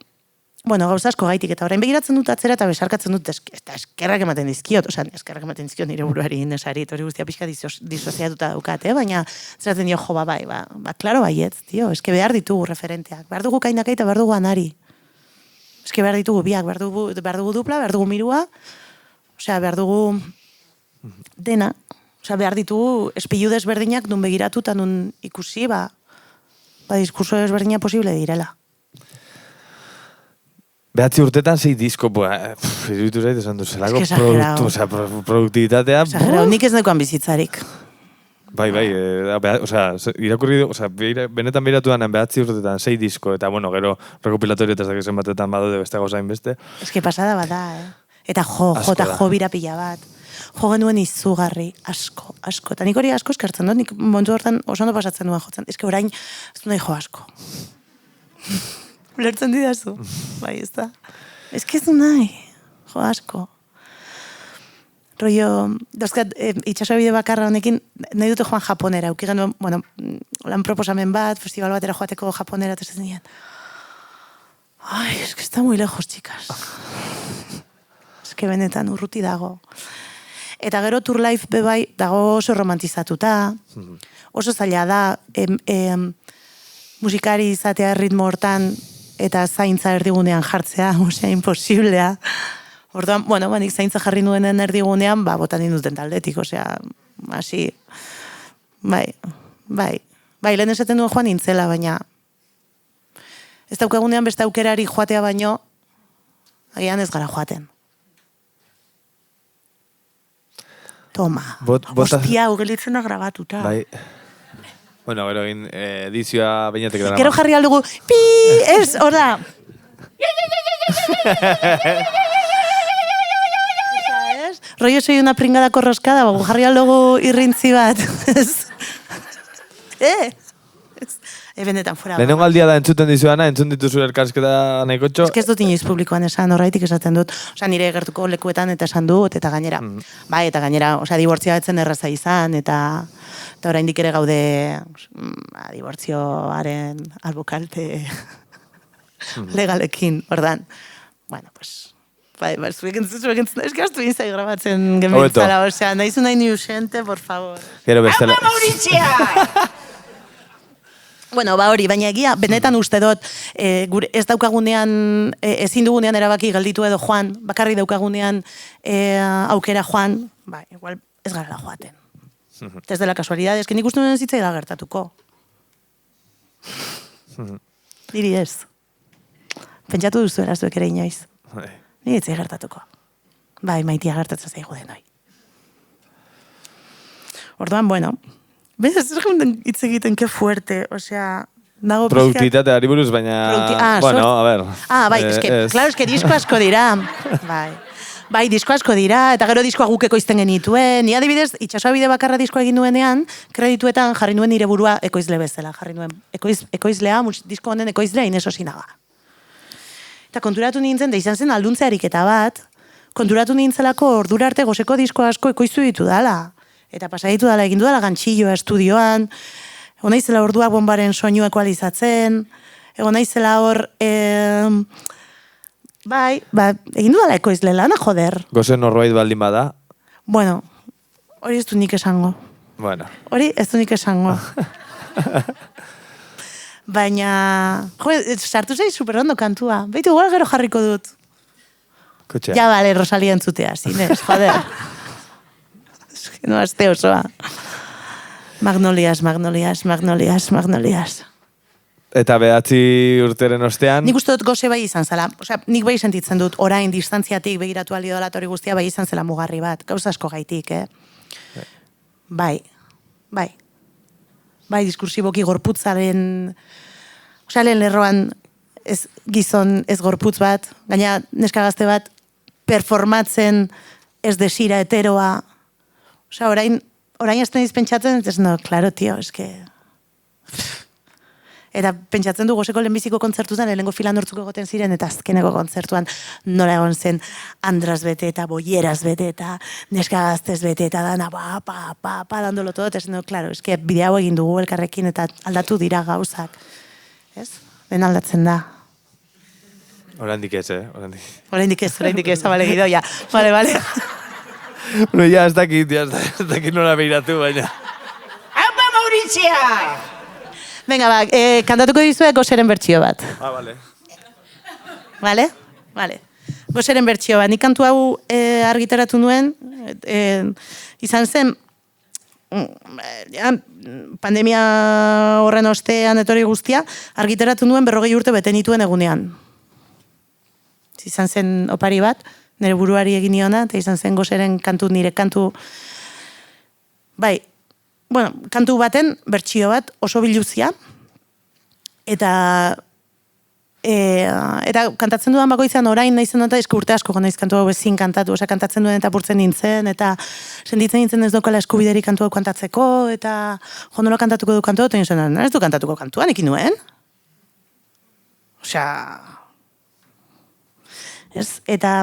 Bueno, gauza asko gaitik, eta orain begiratzen dut atzera eta besarkatzen dut, eta eskerrak ematen dizkiot, eskerrak ematen dizkiot nire buruari Inesari, hori guztia pixka disoziatuta daukat, baina zeratzen dio, jo, klaro baietz, tio, eske behar ditugu referenteak, behar dugu kainakai eta behar dugu anari, eske behar ditugu biak, behar dugu dupla, behar dugu mirua, osea, behar dugu dena, osea, behar ditugu espilu desberdinak nun begiratu eta nun ikusi, diskurso desberdina posible direla. 9 urtetan 6 disko, iruditu zait, esan duzelako produktibitatea. Exagerau, nik ez nekoan bizitzarik. Bai, irakurri, benetan behiratu danean 9 urtetan 6 disko, eta bueno, gero recopilatori eta zakezen batetan badode beste gozain beste. Ez que pasada bada, Eta jo birapila bat. Jo genuen izugarri, asko. Eta nik hori asko eskertzen dut, nik momentu hortan oso ondo pasatzen duen jotzen. Ez que orain, ez du nahi jo asko. Lertzen didazu, bai, ez da. Ez que ez du nahi, jo asko. Rollo, dauzkat, itxasabide bakarra honekin, nahi dute joan japonera. Euki genuen, bueno, lan proposamen bat, festival batera joateko japonera, eta ez dien. Ai, ez que está muy lejos, chicas. Ez que benetan urruti dago. Eta gero Tour Life bebai dago oso romantizatuta, oso zaila da, musikari izatea ritmo hortan, eta zaintza erdigunean jartzea, osea, imposiblea. Orduan, bueno, nik zaintza jarri nuenen erdigunean, botan induten taldetik, osea, hasi, bai, lehen esaten duen joan nintzela, baina ez daukagunean beste aukerari joatea baino, agian ez gara joaten. Toma, hostia, ugelitzen da grabatuta. Bai. Bueno, gero egin edizioa bainatek dara. Gero jarri aldugu, ez, hor da. Rollo soy una pringada corroscada, jarri aldugu irrintzi bat. Benetan fuera. Lehenengo aldia da entzuten dizuana, entzun dituzu elkarrizketa nahikotxo. Ez dut inoiz publikoan esan, horraitik esaten dut. Osea, nire gertuko lekuetan eta esan dut, eta gainera. Bai, eta gainera, osea, dibortzioa etzen erraza izan, eta oraindik ere gaude dibortzioaren albukalte legalekin, ordan. Bueno, pues... Bai, zuek entzun, eski astu inzai grabatzen gementzala, osea, nahizu nahi ni usente, por favor. Gero bestela. Haupa Maurizia! Bueno, hori, baina egia, benetan uste dut, ez daukagunean, ezin dugunean erabaki gelditu edo joan, bakarri daukagunean aukera joan, ba, igual ez garela joaten. Ez dela kasualidad, ezken ikusten duen zitzai da gertatuko. Niri ez. Pentsatu duzu erazuek ere inoiz. Niri ez gertatuko. Bai, maitia gertatzen zaigu denoi. Orduan, bueno, bez, ez hitz egiten, que fuerte, osea, dago pizkat... Produktitateari buruz, baina... Bueno, a ver. Bai, claro, disko asko dira. Bai, disko asko dira, eta gero diskoa guk ekoizten genituen. Ni adibidez, itxasoa bide bakarra diskoa egin nuenean, kredituetan jarri nuen nire burua ekoizle bezala, jarri nuen. Ekoizlea, disko honen ekoizlea Ines Osinaga. Eta konturatu nintzen, da izan zen alduntze ariketa bat, konturatu nintzelako ordura arte gozeko disko asko ekoiztu ditu dala. Eta pasaditu dala, egin dudala gantxilloa estudioan, egon naizela orduak bombaren soinua ekualizatzen, egon naizela hor, bai, egin dudala ekoizle lana, joder. Gozen norbait baldin bada? Bueno, hori ez du nik esango. Bueno. Hori ez du nik esango. Baina, sartu zei superondo kantua. Beitu, igual gero jarriko dut. Kutxea. Ja, bale, Rosalia entzutea, zinez, joder. No, azte osoa. Magnolias. Eta 9 urteren ostean... Nik uste dut goze bai izan zela. Osea, nik bai sentitzen dut, orain distantziatik begiratu alio dolatori guztia bai izan zela mugarri bat. Gauza asko gaitik, Bai, diskursiboki gorputzaren... Osea, lehen lerroan ez gizon ez gorputz bat, gaina neska gazte bat performatzen ez desira heteroa. Osea, orain ez naiz pentsatzen, ez no, claro, tio, eske... Eta pentsatzen du gozeko lehenbiziko kontzertutan, lehenengo filan hortzuko egoten ziren, eta azkeneko kontzertuan nola egon zen andraz bete eta boieraz bete eta neska gaztez bete eta dana dandolo todo, ez no, claro, eske bide hau egin dugu elkarrekin eta aldatu dira gauzak. Ez? Ben aldatzen da. Oraindik ez, Oraindik ez, abale gidoia. Vale. Bueno, ya ez dakit nola behiratu, baina. Haupa Maurizia! Venga, kantatuko dizuek gozeren bertsio bat. Vale. Vale. Gozeren bertsio bat. Nik kantu hau argitaratu nuen, izan zen, pandemia horren ostean etorri guztia, argitaratu nuen 40 urte bete nituen egunean. Izan zen opari bat, nire buruari egin niona, eta izan zen gozeren kantu, nire kantu... Bai, bueno, kantu baten, bertsio bat, oso biluzia, eta kantatzen dudan bakoitzan orain naizen eta urte asko naiz kantu hau ezin kantatu, osea kantatzen duen eta apurtzen nintzen, eta senditzen nintzen ez daukala eskubideri kantu hau kantatzeko, eta nola kantatuko du kantu hau, eta nintzen, ez du kantatuko kantuan, ikin nuen? Osea... Ez, eta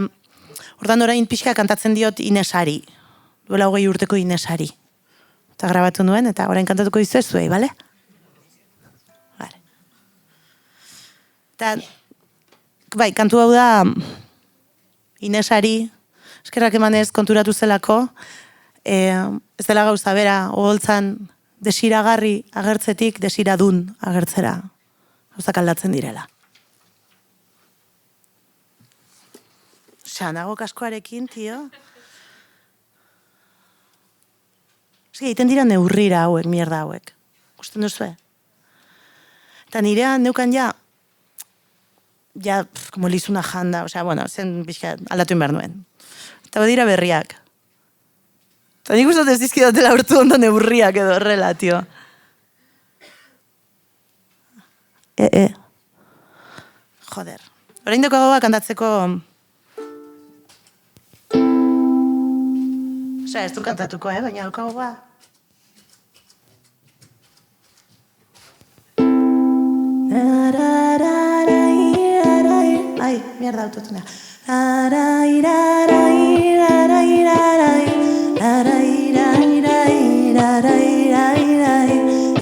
ordan orain pixka kantatzen diot Inesari, duela 20 urteko Inesari. Eta grabatu nuen, eta orain kantatuko dizu ez zuei, bale? Bale. Eta, bai, kantu hau da Inesari, eskerrak emanez konturatu zelako, ez dela gauza bera, oholtzan desiragarri agertzetik desiradun agertzera. Gauzak aldatzen direla. Osea, nago kaskoarekin, tio. Egiten dira neurrira hauek, mierda hauek. Gusten duzue? Eta nirean neukan ja, como lizuna janda, osea, bueno, zen bizka aldatu behar nuen. Eta badira berriak. Eta nik uste ez dizkidatela urtu ondo neurriak edo horrela, tio. Joder. Orain daukagoa kantatzeko... Osea, ez du kantatuko, baina daukagoa... Ai, mierda, autotunea.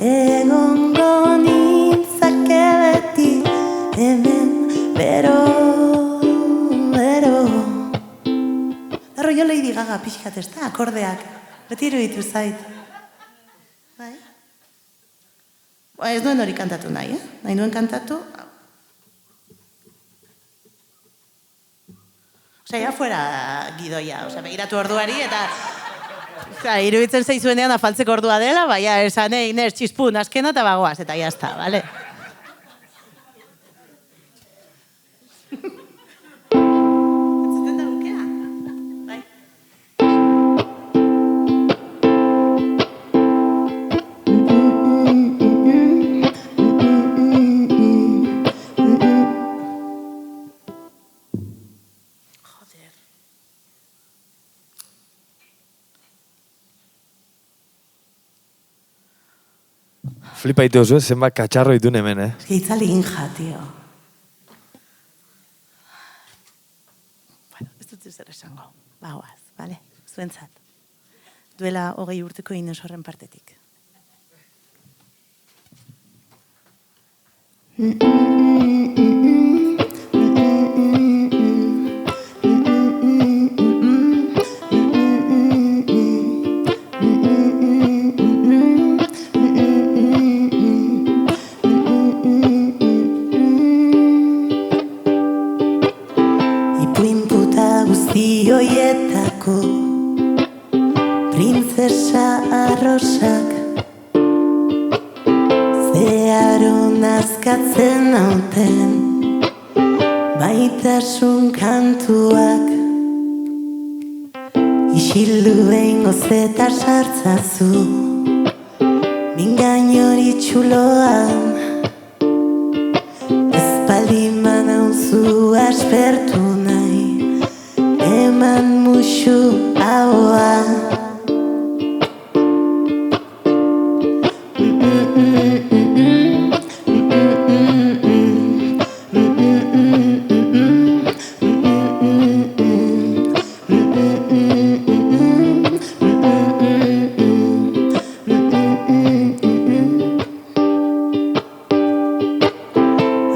Egongo nintzake beti hemen bero. Arroio Lady Gaga pixkat, ez da, akordeak. Beti iruditu zait. Bai? Ez duen hori kantatu nahi, Nahi duen kantatu... Osea, ya fuera gidoia, osea, begiratu orduari eta... Iruditzen zaizuenean afaltzeko ordua dela, baina esan Inés txispun askena eta bagoaz, eta jazta, bale? Entzuten da gukea? Bai. Flipa ite oso, zenbat katxarro ditun hemen, Itzali inja, tio. Bueno, ez dut zer esango. Bagoaz, bale? Zuentzat. Duela 20 urteko Ines horren partetik. Hoietako printzesa arrosak zeharon azkatzen nauten baitasun kantuak isildu behin gozeta sartzazu mingain hori txuloan espaldi manauzu aspertu nahi eman musu haua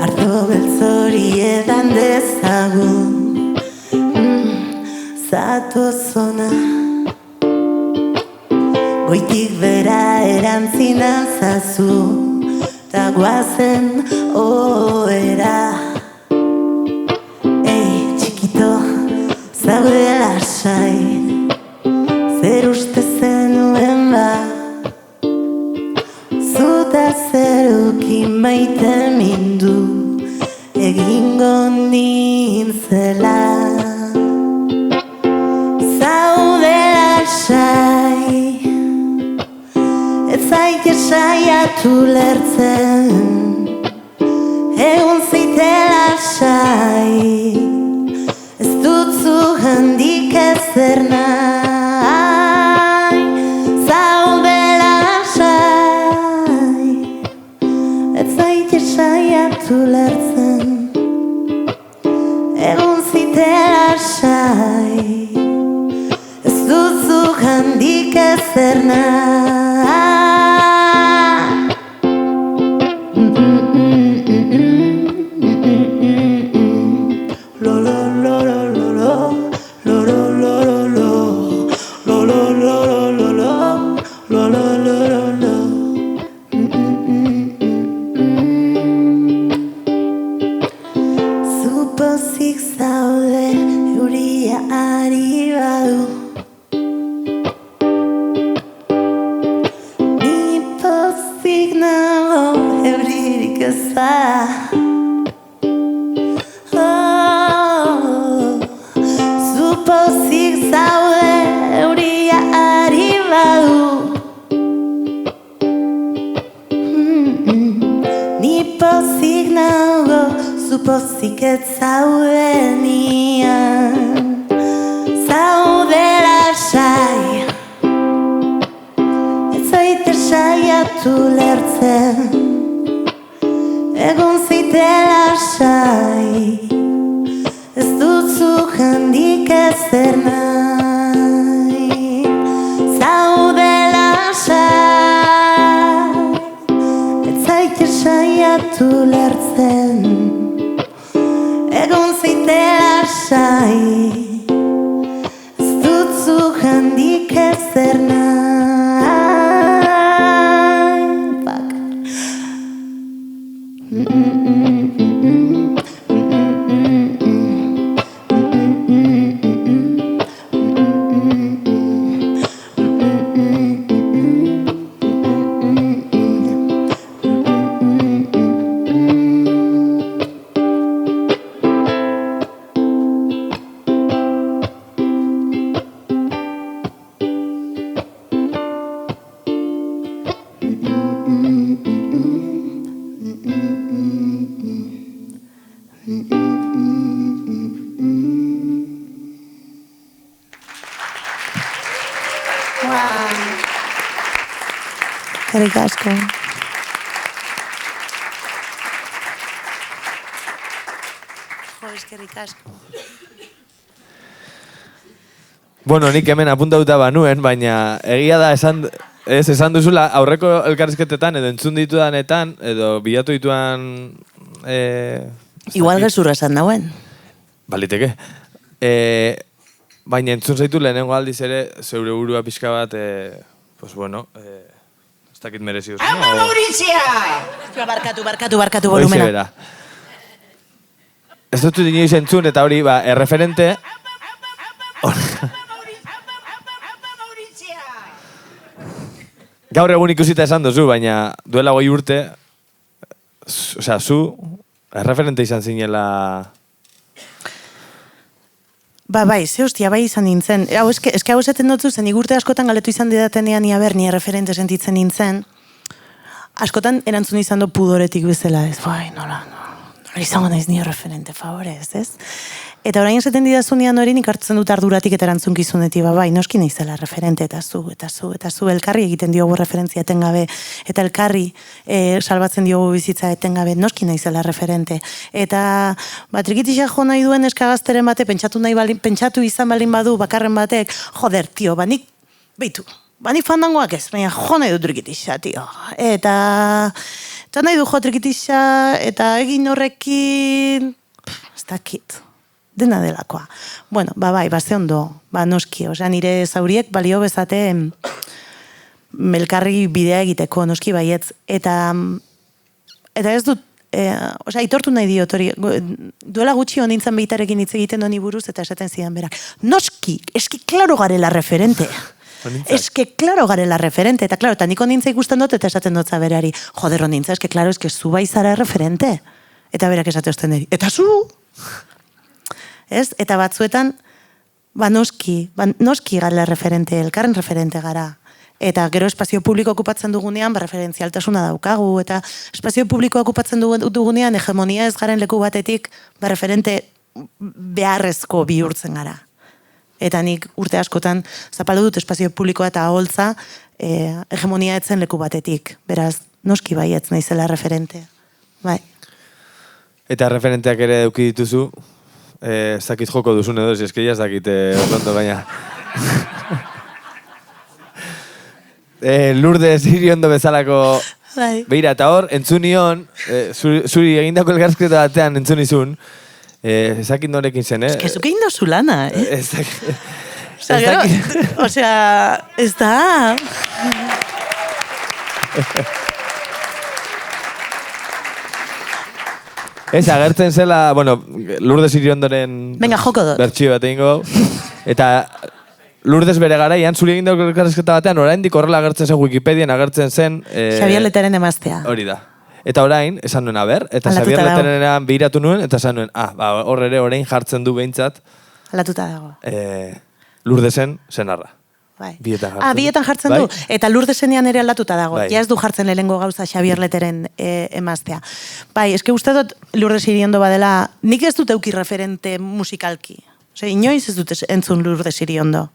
Ardo beltzori edan dezagun Zatozona goitik bera erantzina zazu ta guazen ohera Ei, txikito, zaude lasai zer uste zenuen ba zuta zerukin maite mindu egingo nintzela ez zaite saiatu lertzen egun zeite lasai ez dutzu handik ezer nahi zaude lasai ez zaite saiatu lertzen egun zeite lasai handik ezer Zupozik zaude euria ari badu saiatu lertzen, egon zitela sai, ez dutzu handik ezer nahi, zaudela sai, ez zaite saiatu lertzen, egon zitela sai, ez dutzu handik ezer nahi. Eskerrik asko. Jo, eskerrik asko. Bueno, nik hemen apuntauta banuen, baina egia da esan duzula aurreko elkarrizketetan edo entzun ditudanetan edo bilatu dituan... Igual gezurra esan dauen. Baliteke. Baina entzun zaitu lehenengo aldiz ere zeure burua pixka bat, pues bueno, ez dakit merezi duzu. Ama Maurizia! Barkatu volumena. Hoize bera. Ez dut inoiz entzun eta hori, erreferente... Gaur egun ikusita esan duzu, baina duela 5 urte, osea, zu, erreferente izan zinela... Bai, ze hostia, bai izan nintzen. Eske hau esaten dutzu zen, urte askotan galetu izan didatenean ni erreferente sentitzen nintzen. Askotan erantzun izan do pudoretik bezala, ez, bai, nola izango naiz ni referente, favorez, ez? Eta orain esaten didazunean hori nik hartzen dut arduratik eta erantzunkizunetik, bai, noski naizela referente, eta zu, elkarri egiten diogu referentzia etengabe, eta elkarri salbatzen diogu bizitza etengabe, noski naizela referente. Eta, trikitisa jo nahi duen eskagazteren bate, pentsatu izan balin badu bakarren batek, joder, tio, nik fandangoak ez, baina jo nahi du trikitisa, tio. Eta nahi du jo trikitisa, eta egin horrekin, ez dakit. Dena delakoa. Bueno, bai, ze ondo, noski, osea, nire zauriek balio bezate melkarri bidea egiteko, noski baietz, eta ez dut, osea, aitortu nahi diot hori, duela gutxi honintzen behitarekin hitz egiten doni buruz, eta esaten zidan berak, noski, eski klaro garela referente. Eske klaro garela referente, eta klaro, eta niko nintza ikusten dut, eta esaten dut zaberari, joder, nintza, eske klaro, eske zu bai zara referente. Eta berak esate osten deri, eta zu! Ez? Eta batzuetan, noski gara referente, elkarren referente gara. Eta gero espazio publiko okupatzen dugunean, referentzialtasuna daukagu, eta espazio publiko okupatzen dugunean, hegemonia ez garen leku batetik, referente beharrezko bihurtzen gara. Eta nik urte askotan zapaldu dut espazio publikoa eta aholtza hegemonia etzen leku batetik. Beraz, noski baietz naizela referente. Bai. Eta referenteak ere eduki dituzu, ez dakit joko duzun edo, ez dakit ondo baina. Lourdes Iriondo bezalako... Beira, eta hor, entzun nion, zuri egindako elkarrizketa batean entzun izun, ez dakit norekin zen, Ez que zuke indo zulana, Ez dakit... Osea, ez da... Ez, agertzen zela, bueno, Lourdes Iriondoren bertsio bat egingo, eta Lourdes bere garaian, zuri egin dago elkarrizketa batean, oraindik horrela agertzen zen Wikipedian, agertzen zen... Xabier Leteren emaztea. Hori da. Eta orain, esan nuen, eta Xabier Leterenean behiratu nuen, eta esan nuen, hor ere orain jartzen du behintzat... Aldatuta dago. Lourdesen senarra. Bietan jartzen du. Eta Lourdesenean ere aldatuta dago. Ja ez du jartzen lehenengo gauza Xabier Leteren emaztea. Bai, eske uste dut Lourdes Iriondo badela, nik ez dut euki referente musikalki. Inoiz ez dut entzun Lourdes Iriondo.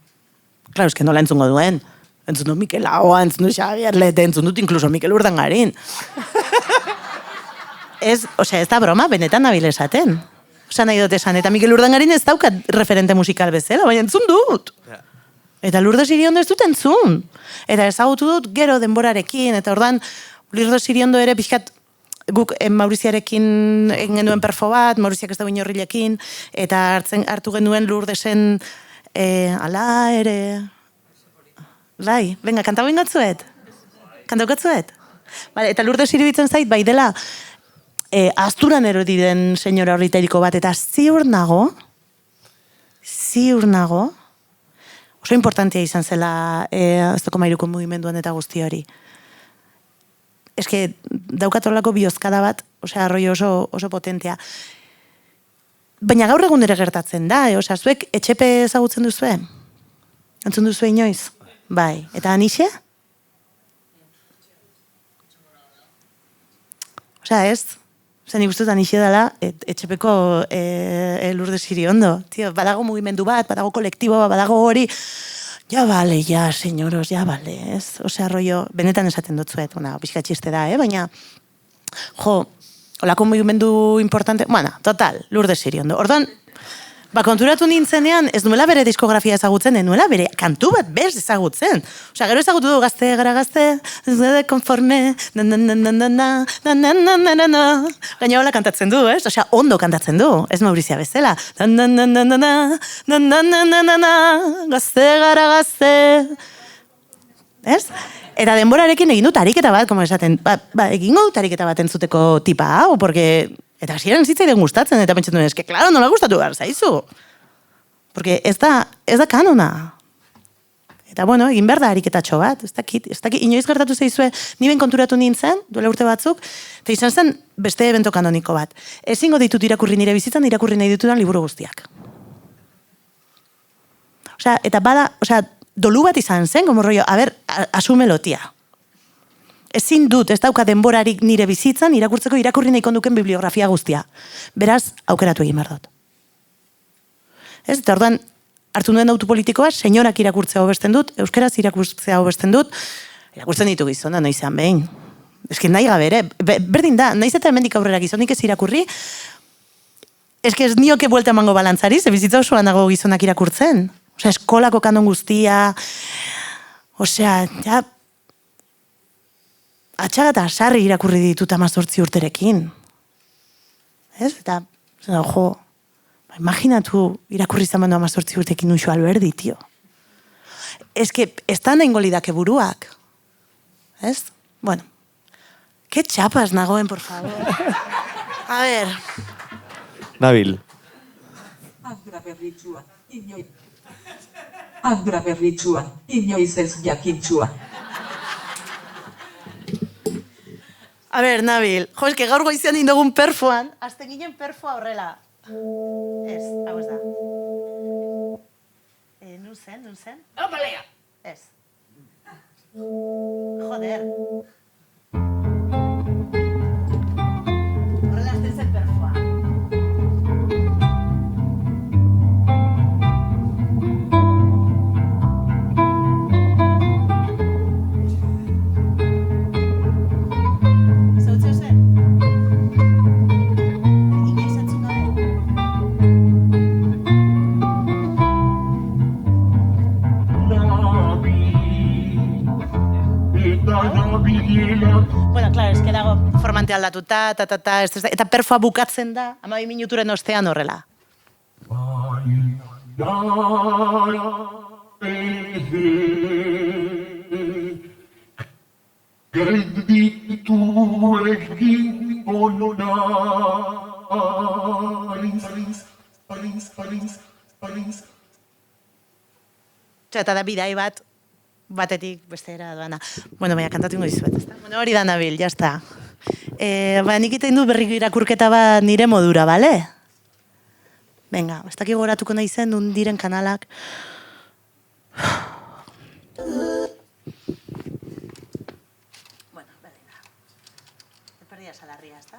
Claro, eske nola entzungo duen. entzun dut Mikel Ahoa, entzun dut Xabier Lete, entzun dut inkluso Mikel Urdangarin. Ez da broma, benetan nabil esaten. Nahi dut esan, eta Mikel Urdangarin ez daukat referente musikal bezala, baina entzun dut. Eta Lourdes Iriondo ez dut entzun. Eta ezagutu dut gero denborarekin, eta ordan Lourdes Iriondo ere pixkat guk Mauriziarekin egin genuen perfo bat, Mauriziak ez da inorrilekin, eta hartu genuen Lourdesen ala ere... Bai, venga, kantau ingatzuet? Kantaukatzuet? Vale, eta Lourdes iruditzen zait, bai dela, asturan erodi den senyora horriteriko bat, eta ziur nago, oso importantia izan zela Aztoko Mairuko mugimenduan eta guzti hori. Ez que daukatolako biozkada bat, arroi oso potentia. Baina gaur egun ere gertatzen da, zuek etxepe ezagutzen duzue? Entzun duzue inoiz? Bai, eta Anixe? Ez? Nik uste dut Anixe dela etxepeko Lourdes Iriondo. Badago mugimendu bat, badago kolektibo bat, badago hori. Ja bale, ja, senyoros, ja bale, ez? Rollo, benetan esaten dutzuet, pixka txiste da, baina, holako mugimendu importante, total, Lourdes Iriondo. Orduan, konturatu nintzenean, ez nuela bere diskografia ezagutzen, nuela bere kantu bat bez ezagutzen. Gero ezagutu du gazte, gara gazte, ez gara konforme, gaina hola kantatzen du, ez? Ondo kantatzen du, ez Maurizia bezala. Gazte, gara gazte. Ez? Eta denborarekin egin dut ariketa bat, como esaten, egin dut ariketa bat entzuteko tipa hau, porque... Eta hasieran zitzaiden gustatzen, eta pentsatzen duen, eske, klaro, nola gustatu behar zaizu. Porque ez da kanona. Eta, bueno, egin behar da ariketatxo bat, ez dakit, inoiz gertatu zaizue, ni ben konturatu nintzen, duela urte batzuk, eta izan zen beste evento kanoniko bat. Ezingo ditut irakurri nire bizitzan, irakurri nahi ditudan liburu guztiak. Eta bada, dolu bat izan zen, como rollo, asume lotia. Ezin dut, ez dauka denborarik nire bizitzan, irakurtzeko irakurri nahi konduken bibliografia guztia. Beraz, aukeratu egin behar dut. Ez, eta orduan, hartu nuen autu politikoa, senyorak irakurtzea hobesten dut, euskeraz irakurtzea hobesten dut, irakurtzen ditu gizona, noizean behin. Ez que nahi gabe ere, berdin da, naiz eta hemendik aurrera gizonik ez irakurri, ez que ez nioke buelta emango balantzari, ze bizitza osoan dago gizonak irakurtzen. Eskolako kanon guztia, ja, atxaga eta sarri irakurri ditut 18 urterekin. Ez? Eta, imaginatu irakurri izan bandu 18 urterekin Uxo Alberdi, tio. Ez que, ez da nahi ngolidake buruak. Ez? Bueno, ke txapas nagoen, por favor. A ver. Nabil. Andra berritsua, inoiz ez jakintxua. A ber, Nabil, es que gaur goizean indogun perfoan, azten ginen perfoa horrela. Ez, hau ez da. Nun zen? Opalea! Ez. Joder. Horrela azten zen perfoa. Bueno, claro, es que dago formante aldatuta, eta perfoa bukatzen da, 12 minuturen ostean horrela. Eta da bidai bat, batetik bestera doana. Bueno, baina kantatu ingo dizuet, ezta? Bueno, hori da Nabil, jazta. Nik iten du berri irakurketa bat nire modura, bale? Venga, ez dakik goratuko nahi zen, diren kanalak. Bueno, venga. Te perdías a la ría, ezta?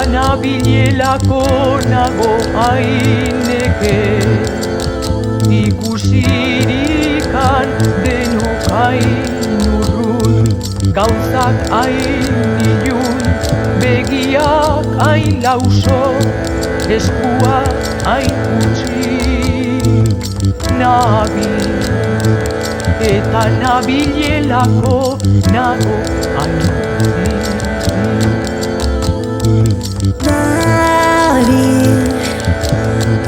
Nabilelako nago haineke Ikusirikan denok hain urrun Gauzak hain ilun Begiak hain lauso Eskuak hain utzik Nabil eta nabilelako nago haineke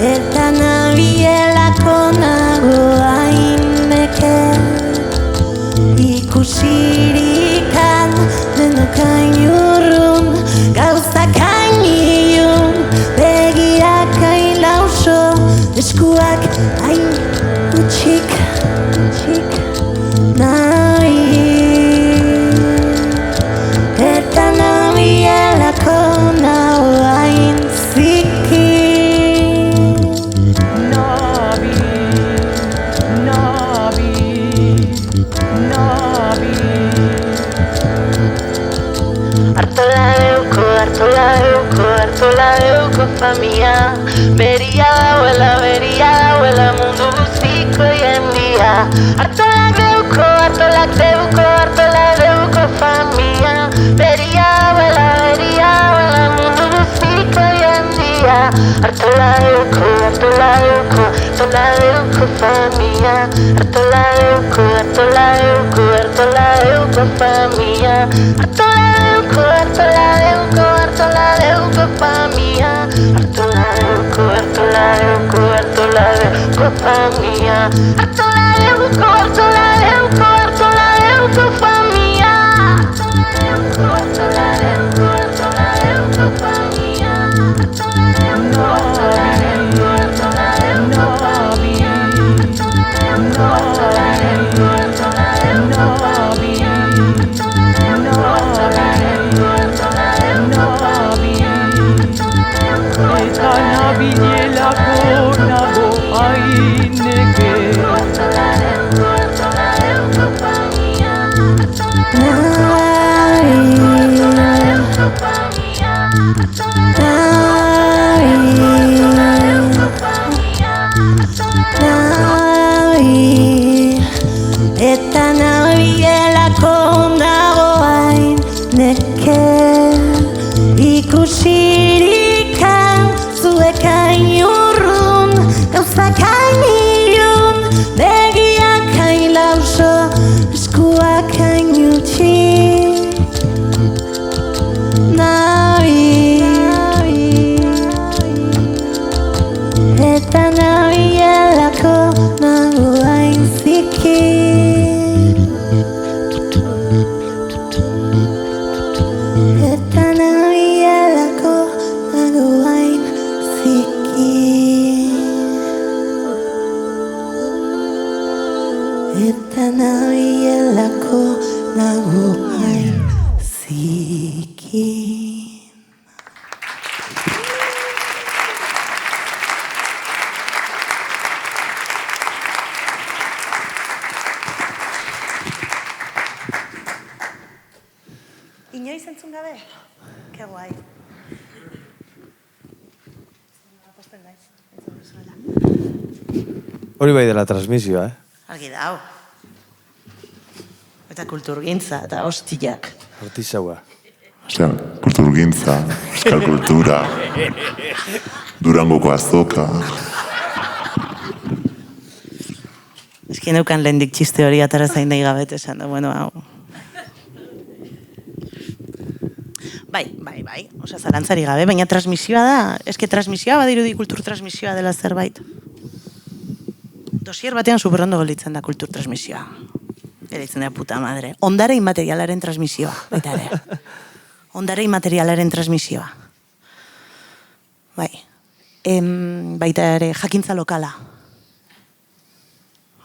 Eta nabielako nago haineke Ikusirikan denok hain urrun Gauzak hain ilun Begiak hain lauso Eskuak hain utzik Eta nabielako nago hain ziki Artola deuko famia Beria dauela mundu guztiko jendia Artola deuko famia Beria dauela mundu guztiko jendia Artola deuko famia Artola deuko famia Artola deuko famia Artola deuko famia Artola deuko famia Eta nabilelako nago haineke Eta nabielako nago haineke Ikusirikan zuek hain urrun Gauzak hain ilun Begiak hain lauso Eskuak hain utzik Eta nabielako nago hain ziki Eta nabielako zikin. Inoiz entzun gabe? Ke guai. Hori bai dela transmisioa, Argi dau. Eta kulturgintza eta hostiak. Artisaua. Osea, kulturgintza, euskal kultura, Durangoko azoka. Eski neukan lehendik txiste hori atara zain nahi gabet esan da, bueno, hau. Bai. Osea, zalantzari gabe, baina transmisioa da. Eske transmisioa badirudi kultur transmisioa dela zerbait. Dosier batean superondo golitzen da kultur transmisioa. Eritzen da puta madre. Ondare inmaterialaren transmisioa, baita ere. Ondare inmaterialaren transmisioa. Bai. Baita ere, jakintza lokala.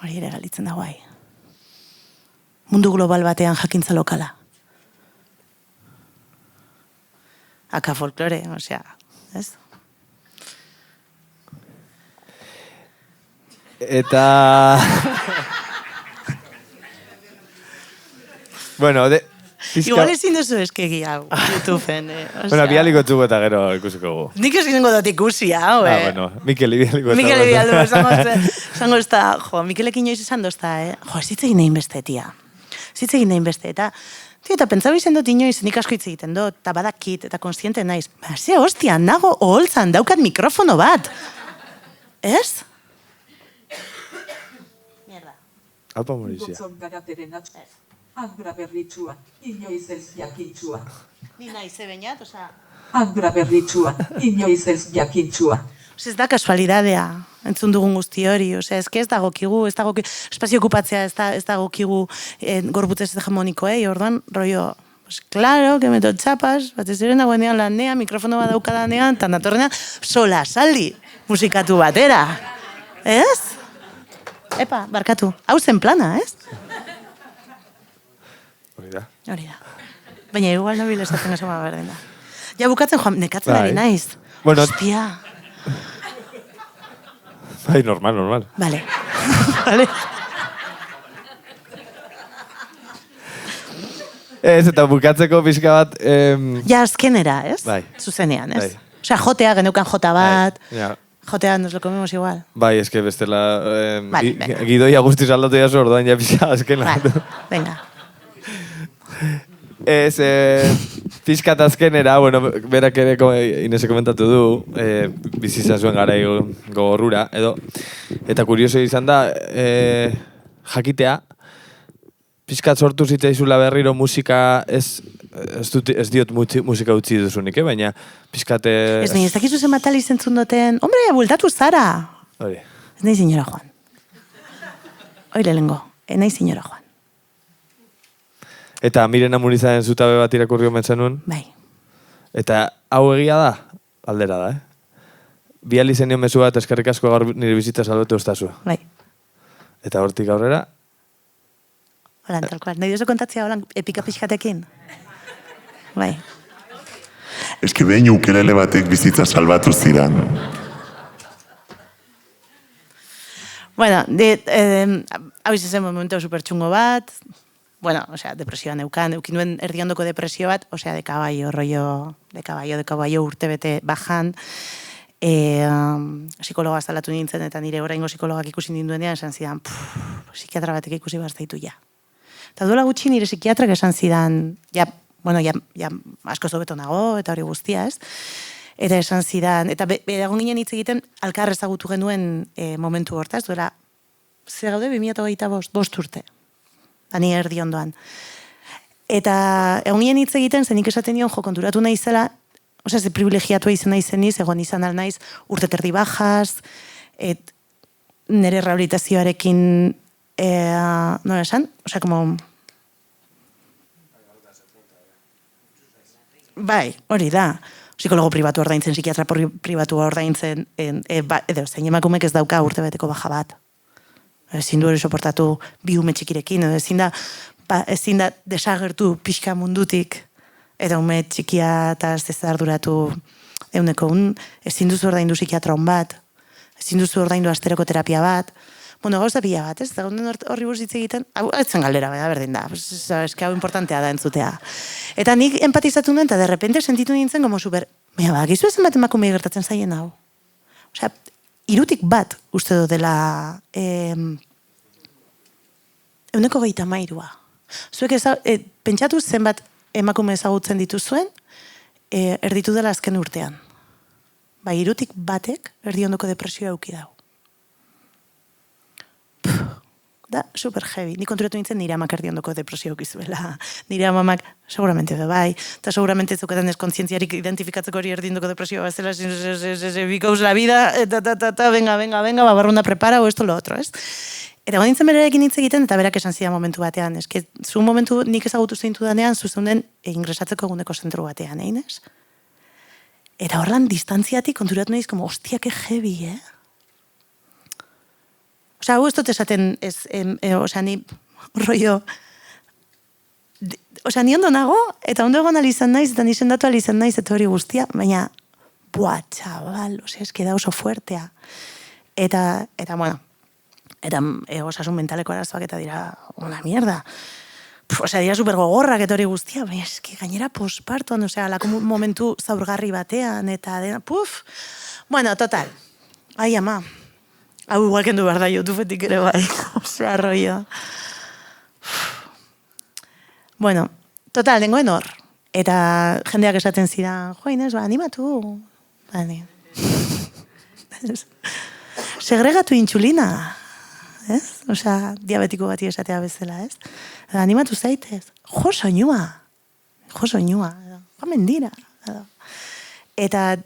Hori ere galitzen da guai. Mundu global batean jakintza lokala. Aka folklore, osea, ez? Eta... bueno, Igual ezin duzu eskegi hau, YouTubeen, Bueno, bialiko txuko eta gero ikusiko gu. Nik ezingo dut ikusi hau, bueno, Mikel bialiko eta Mikel bialdu, esango ez da, Mikelekin inoiz esan dozta, ez zitzegin nahin beste, tia. Zitzegin nahin beste, eta pentsau izen dut inoiz, nik asko hitz egiten dut, eta badakit, eta konstiente naiz. Ze hostia, nago oholtzan, daukat mikrofono bat. Ez? Mierda. Alpa Morizia. Gotzon garateren Andra berritsua, inoiz ez jakintxua. Ni nahi ze bainat, oza... Andra berritsua, inoiz ez jakintxua. Ez da kasualidadea, entzun dugun guzti hori, ez dagokigu, espazio okupatzea ez dagokigu gorputzez hegemonikoei, orduan, rollo, pues claro, que meto txapas, bat ez eren dagoenean lanean, mikrofono bat daukadanean, eta natorrenean, sola saldi musikatu batera. Ez? Epa, barkatu, hau zen plana, ez? Hori da. Baina igual nobil esaten oso ma berdin da. Ja bukatzen joan, nekatzen ari naiz. Bueno, hostia. Bai, normal. Vale. Vale. Ez, eta bukatzeko pixka bat... Ja, azkenera, ez? Bai. Zuzenean, ez? Bai. Osea, jotea, geneukan jota bat. Ja. Jotea, nos lo comemos igual. Bai, eske bestela... Vale. Gidoia guztiz aldatu jaso, orduan ja pixka azkena. Vale, venga. Ez, pixkat azkenera, bueno, berak ere Inese komentatu du, bizizan zuen garai gogorrura, eta kurioso izan da, jakitea, pixkat sortu zitzaizula berriro musika, ez diot musika utzi duzunik, baina pixkat... Ez nahi, ez dakizu zen matali zentzun duten, hombre, bultatu zara! Hori. Ez nahi señora Juan. Hori lehengo, ez nahi señora Juan. Eta Mirena Murizaren zutabe bat irakurri omen zenuen. Bai. Eta hau egia da, aldera da, Bial izenio mezu bat eskerrik asko gaur nire bizitza salbete ustazu. Bai. Eta hortik aurrera? Holan, tal cual. Nahi duzu kontatzea holan epika pixkatekin? Bai. Eski behin ukelele batek bizitza salbatu zidan. Bueno, hau izazen momentu supertxungo bat, bueno, osea, depresioan eukin duen erdiondoko depresio bat, osea, de caballo urtebete bajan, psikologa salatu nintzen, eta nire oraingo psikologak ikusi ninduenean, esan zidan, psikiatra batek ikusi barzaitu ja. Eta duela gutxi nire psikiatrak esan zidan, ja, asko zobeto nago, eta hori guztia, ez? Eta esan zidan, eta egon ginen hitz egiten, alkar ezagutu genuen momentu hortaz, duela, ze gaude 2025 urte. Ni erdi ondoan. Eta egon ginen hitz egiten, zenik esaten nion, konturatu nahi zela, osea, ze privilegiatua izan nahi zeniz, egon izan alnaiz, urte terdi bajaz, nire rehabilitazioarekin, nola esan? Osea, como... Bai, hori da. Psikologo pribatu ordaintzen, psikiatra pribatu ordaintzen, edo zein emakumek ez dauka urte beteko baja bat. Ezin du hori soportatu bi ume txikirekin, edo ezin da desagertu pixka mundutik Eta ume txikia eta ez arduratu euneko ezin duzu ordaindu psikiatron bat, ezin duzu ordaindu asteroko terapia bat, bueno, gauza pila bat, ez? Eta horri buruz hitz egiten, hau etzen galdera, berdin da, eske hau importantea da entzutea. Eta nik empatizatu nuen, eta derrepente sentitu nintzen como super, gizu ezen bat emakumei gertatzen zaien hau. Osea, irutik bat uste dut dela 130. Zuek pentsatu zenbat emakume ezagutzen dituzuen, erditu dela azken urtean. Irutik batek erdiondoko depresioa euki dau. Da, super heavy. Ni konturatu nintzen nire amak erdiondoko depresioa eukizuela. Nire amamak, seguramente bai, eta seguramente zuketan eskontzientziarik identifikatzeko hori erdiondoko depresioa bazela, because la vida, venga, babarrunda prepara, o esto lo otro, ez? Eta gondintzen berarekin hitz egiten, eta berak esan zidan momentu batean. Eske, zu momentu nik ezagutu zeintu danean, zuzeunden ingresatzeko eguneko zentru batean, einez? Eta horlan distantziatik konturatu nahiz, como, hostia, que heavy, Osea, hau ez dut esaten, osea, ni rollo, osea, ni ondo nago, eta ondo egon alizan naiz, eta ni sendatu alizan naiz, eta hori guztia, baina, chaval, osea, eski da oso fuertea. Eta bueno, eta osasun mentaleko arazoak eta dira una mierda. Osea, dira supergogorrak eta hori guztia, baina eski gainera pospartuan, osea, lako momentu zaurgarri batean, eta dena, Bueno, total, ai ama, hau igual kendu behar da YouTubetik ere bai, osea, rollo. Bueno, total, dengoen hor, eta jendeak esaten zidan, Inez, animatu, segregatu intxulina, ez? Osea, diabetiko bati esatea bezala, ez? Animatu zaitez. Jo soinua, jo mendira. Eta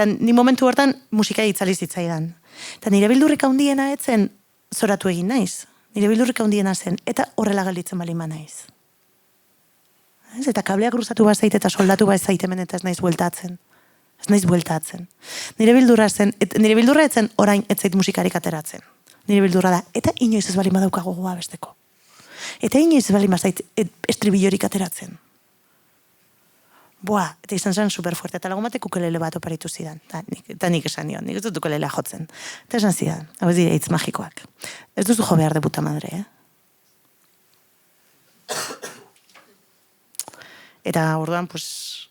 ni momentu hortan musika itzali zitzaidan. Eta nire bildurrik handiena etzen zoratu egin naiz. Nire bildurrik handiena zen, eta horrela gelditzen balima naiz. Ez? Eta kableak cruzatu bat zaite eta soldatu bat zaitemen eta ez naiz bueltatzen. Nire bildurra etzen orain ez zait musikarik ateratzen. Nire bildurra da, eta inoiz ez balima dauka gogoa besteko. Eta inoiz ez balima zait estribillorik ateratzen. Eta izan zen superfuerte, eta lagun batek ukelele bat oparitu zidan. Eta nik esan nion, nik ez dut ukelelea jotzen. Eta esan zidan, hau ez dira hitz magikoak. Ez duzu jo behar de puta madre, Eta orduan, pues,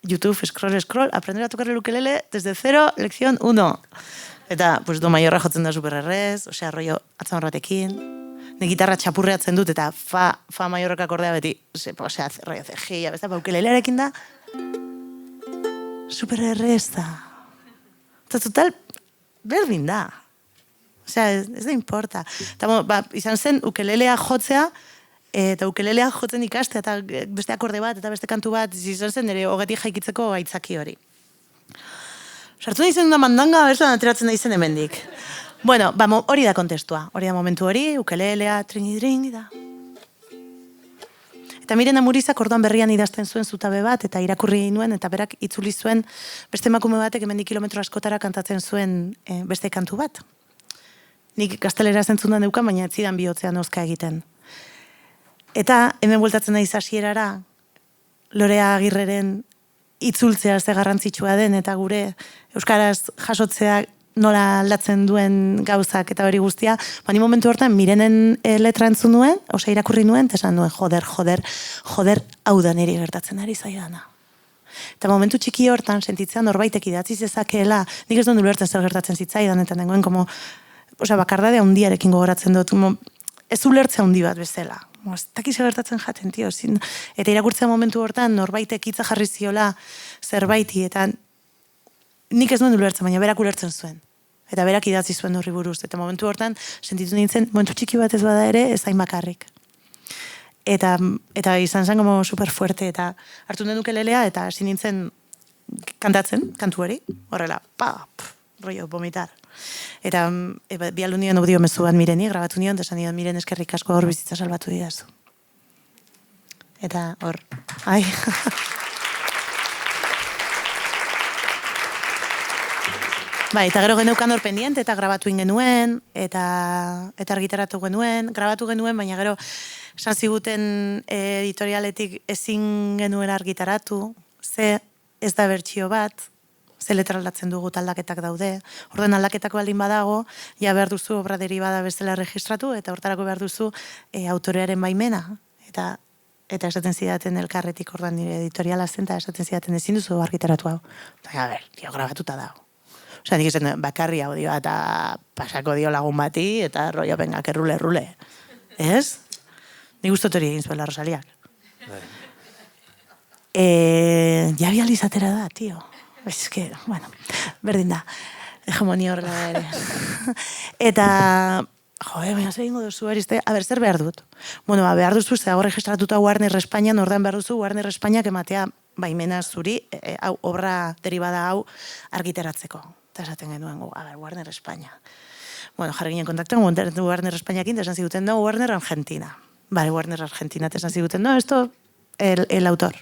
YouTube, scroll, aprender a tocar el ukelele desde 0, lección 1. Eta, pues, do maiorra jotzen da supererrez, osea, rollo, atzan horretekin. Ne gitarra txapurreatzen dut, eta fa maiorrek akordea beti, osea, rollo cejilla, besta, ukelelearekin da, supererrez da. Eta total, berdin da. Osea, ez da importa. Eta, izan zen, ukelelea jotzea, eta ukelelea jotzen ikastea, eta beste akorde bat, eta beste kantu bat, izan zen, ere hogetik jaikitzeko gaitzaki hori. Sartu nahi zen una mandanga, berzan ateratzen nahi zen hemendik. Bueno, hori da kontestua, hori da momentu hori, ukelelea, tringi da. Eta Miren Amurizak orduan berrian idazten zuen zutabe bat, eta irakurri nuen, eta berak itzuli zuen beste emakume batek hemendik kilometro askotara kantatzen zuen beste kantu bat. Nik gaztelera zentzundan neukan, baina ez zidan bihotzean ozka egiten. Eta hemen bueltatzen naiz hasierara, Lorea Agirreren itzultzea ze garrantzitsua den, eta gure euskaraz jasotzea nola aldatzen duen gauzak eta hori guztia, ni momentu hortan Mirenen letra entzun nuen, osea irakurri nuen, eta esan nuen, joder, hau da niri gertatzen ari zaidana. Eta momentu txiki hortan, sentitzean norbaitek idatzi zezakeela, nik ez duen ulertzen zer gertatzen zitzaidan, eta nengoen, osea, bakardadea hundiarekin gogoratzen dut, ez ulertzea hundi bat bezala. Ez dakiz gertatzen jaten, tio. Eta irakurtzea momentu hortan, norbaitek hitza jarri ziola zerbaiti, eta nik ez duen ulertzen, baina berak ulertzen zuen. Eta berak idatzi zuen horri buruz. Eta momentu hortan, sentitu nintzen, momentu txiki bat ez bada ere, ez hain bakarrik. Eta izan zen como super fuerte, eta hartu den ukelelea, eta hasi nintzen kantatzen, kantu hori, horrela, rollo, vomitar. Eta bialdu nion audio mezu bat Mireni, grabatu nion, esan nion Miren eskerrik asko hor bizitza salbatu didazu. Eta hor, ai. Bai, eta gero geneukan hor pendiente, eta grabatu genuen, eta argitaratu genuen, grabatu genuen, baina gero esan ziguten editorialetik ezin genuen argitaratu, ze ez da bertsio bat, ze letra aldatzen dugu aldaketak daude. Orden aldaketak baldin badago, ja behar duzu obra deribada bezala registratu, eta hortarako behar duzu autorearen baimena. Eta esaten zidaten elkarretik ordan nire editoriala zen, eta esaten zidaten ezin duzu argitaratu hau. Eta, grabatuta dago. Osa, nik esan bakarri hau dio, eta pasako dio lagun bati, eta rollo bengak errule. Ez? Nik gustot hori egin zuela Rosaliak. Javi alizatera da, tio. Ez que, bueno, berdin da. Hegemonia horrela ere. Eta, baina zer ingo duzu erizte, zer behar dut? Bueno, behar duzu, ze dago registratuta Warner Espainian, ordean behar duzu Warner Espainiak ematea baimena zuri, obra deribada hau argitaratzeko. Eta esaten genuen, Warner Espainia. Bueno, jarri ginen kontaktuan, Warner Espainiakin, esan ziguten, no, Warner Argentina. Vale, Warner Argentina, esan ziguten, no, esto, el autor.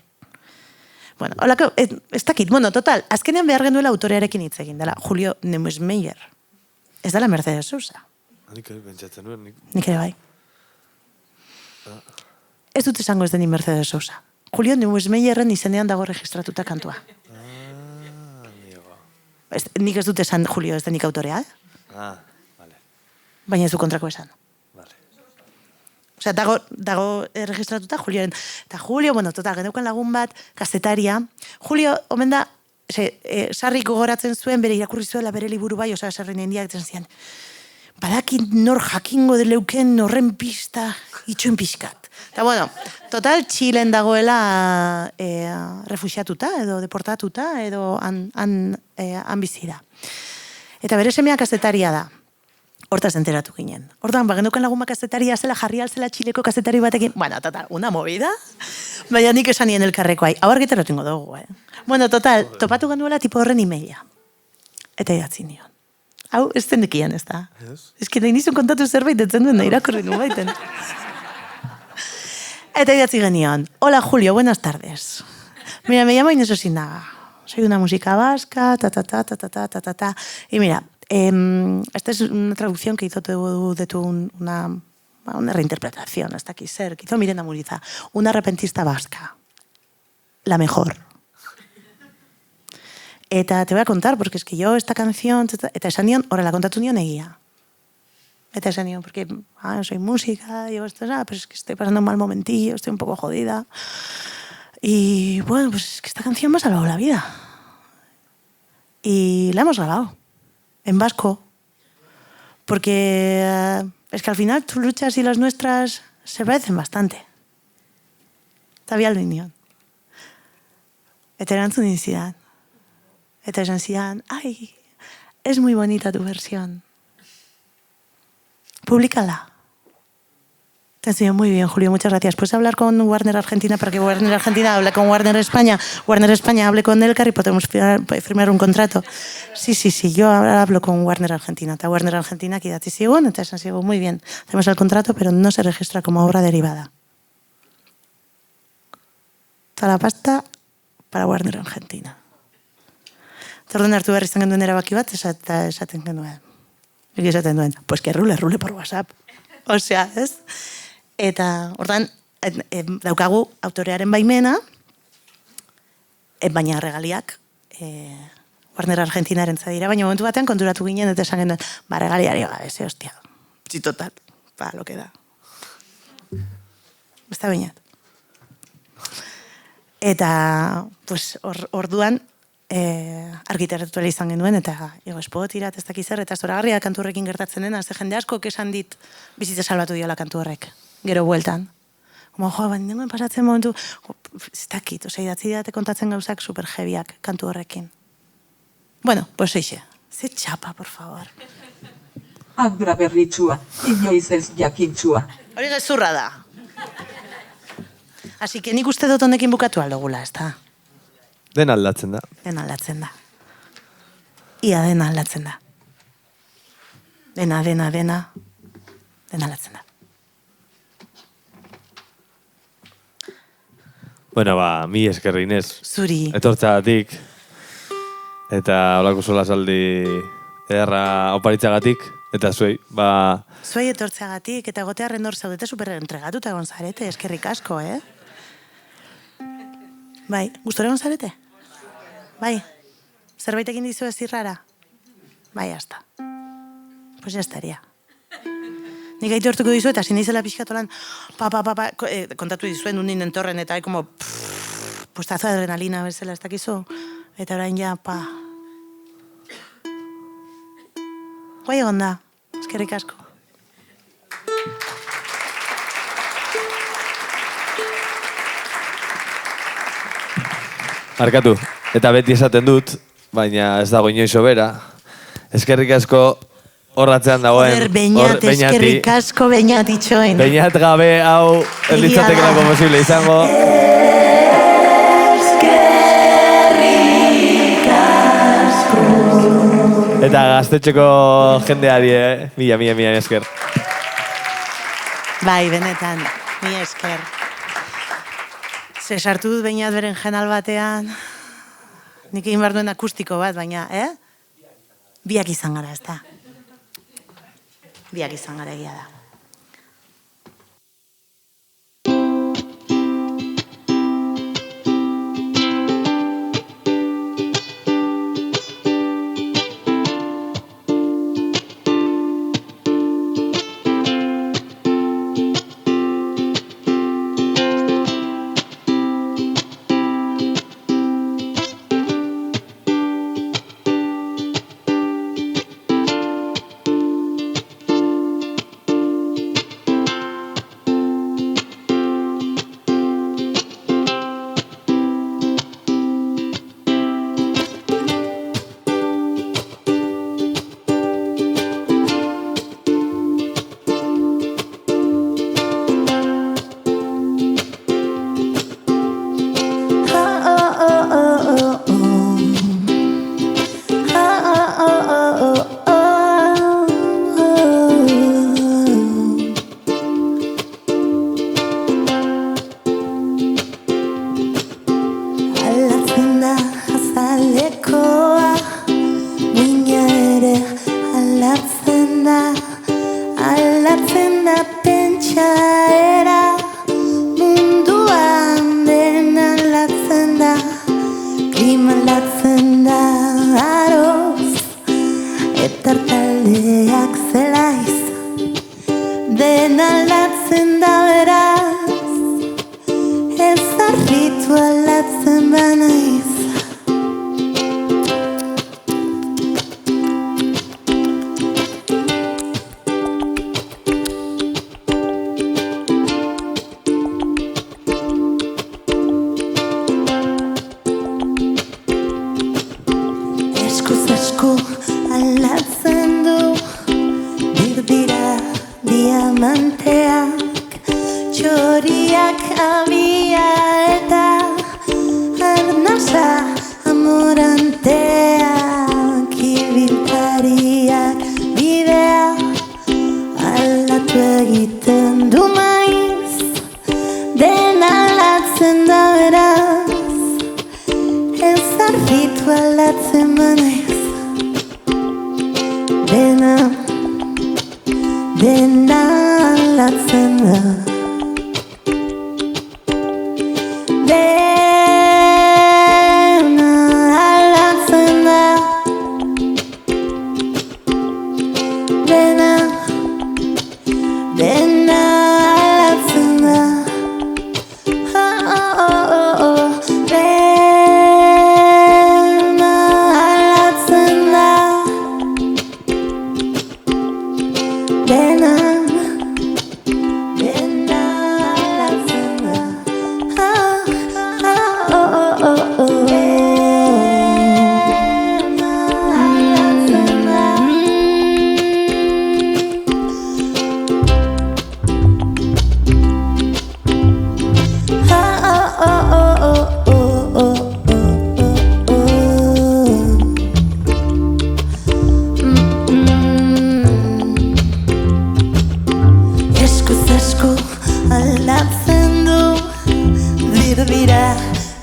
Bueno, holako, ez dakit, bueno, total, azkenean behar genuela autorearekin hitz egin dela, Julio Neumesmeyer. Ez dela Mercedes Sousa. Nik pentsatzen nuen, Nik ere bai. Ez dut esango ez deni Mercedes Sousa. Julio Neumesmeyerren izenean dago registratuta kantua. Nik ez dut esan Julio ez denik autorea, vale. Baina ez du kontrako esan. Osea, dago registratuta Julioren. Eta Julio, bueno, total, geneukan lagun bat, kazetaria. Julio, omen da, sarrik gogoratzen zuen, bere irakurri zuela, bere liburu bai, osea, sarri nendiak zian. Badakit nor jakingo de leuken horren pista itxuen pixkat. Eta, bueno, total, Txilen dagoela refuxiatuta, edo deportatuta, edo han bizira. Eta bere semea kazetaria da. Hortaz enteratu ginen. Hortan, bagenduken lagun kazetaria zela, jarri altzela Txileko kazetari batekin. Bueno, total, una movida. Baina nik esan nien elkarreko hai. Hau argitaratu ingo dugu, Bueno, total, topatu genduela tipo horren emaila. Eta idatzi nion. Hau, ez zendekian, ez da? Ez que nahi nizun kontatu zerbait, etzen duen, nahi irakurri nu baiten. Eta idatzi genion. Hola, Julio, buenas tardes. Mira, me llamo Inés Osinaga. Soy una música vasca, ta. Y mira, esta es una traducción que hizo una reinterpretación, hasta aquí ser, que hizo Mirena Muriza, una repentista vasca, la mejor. Eta te voy a contar, porque es que yo esta canción, eta esan nion, horrela kontatu nion egia. Eta esan nion, porque soy música, llevo esto, pero es que estoy pasando un mal momentillo, estoy un poco jodida. Y bueno, pues es que esta canción me ha salvado la vida. Y la hemos grabado. En vasco, porque es que al final tus luchas y las nuestras se parecen bastante. Eta bialdu nion. Eta erantzun zidan. Eta esan zidan, ay, es muy bonita tu versión. Públicala. Te enseño muy bien, Julio, muchas gracias. ¿Puedes hablar con Warner Argentina para que Warner Argentina hable con Warner España? Warner España hable con Elkar y podemos firmar un contrato. Sí, yo ahora hablo con Warner Argentina. Eta Warner Argentina que idatzi zigun, eta esan zigun, muy bien, hacemos el contrato, pero no se registra como obra derivada. Toda la pasta para Warner Argentina. Eta orduan hartu behar izan genduen erabaki bat, esaten genuen. Nik esaten duen, pues que rule por WhatsApp. Osea, ez? Eta, ordan, daukagu autorearen baimena, baina regaliak Warner Argentinaren zadira, baina momentu batean konturatu ginen, eta esan genuen, regaliari gabe, ze hostia. Sí, total, lo que da. Está bainat. Eta, pues, orduan, argitaratu izan genuen, eta espo tirat ez dakizer, eta zoragarria kantu horrekin gertatzen dena, ze jende asko esan dit bizitza salbatu diola kantu horrek, gero bueltan. Como, nengoen pasatzen momentu, ez dakit, idatzi didate kontatzen gauzak super heaviak kantu horrekin. Bueno, pues eixe, ze txapa, por favor. Andra berritxua, inoiz ez jakintxua. Hori gezurra da. Así que nik uste dut honekin bukatu aldogula, ez da? Den aldatzen da. Den aldatzen da. Ia dena aldatzen da. Dena aldatzen da. Bueno, mi esker Inés. Zuri. Etortzagatik. Eta holako solasaldi ederra oparitzagatik, eta zuei, Zuei etortzeagatik, eta gotearren hor zaudete super entregatuta egon zarete, eskerrik asko, Bai, gustora egon zarete? Bai, zerbait egin dizu ez zirrara? Bai, hasta. Pues ya estaría. Nik aitortuko dizu eta zin izela pixkatolan, kontatu dizuen undin entorren eta como, puestazo de adrenalina bezala ez dakizu. Eta orain ja, Guai egon da, eskerrik asko. Markatu, eta beti esaten dut, baina ez dago inoiz sobera. Eskerrik asko horratzean dagoen. Joder, Beñat, eskerrik asko Beñat itxoin. Beñat gabe hau erditzatekelako posible izango. Eta gaztetxeko jendeari, mila esker. Bai, benetan, mila esker. Ze sartu dut Beñat beren jenal batean, nik egin behar duen akustiko bat, baina, biak izan gara, ez da? Biak izan gara egia da.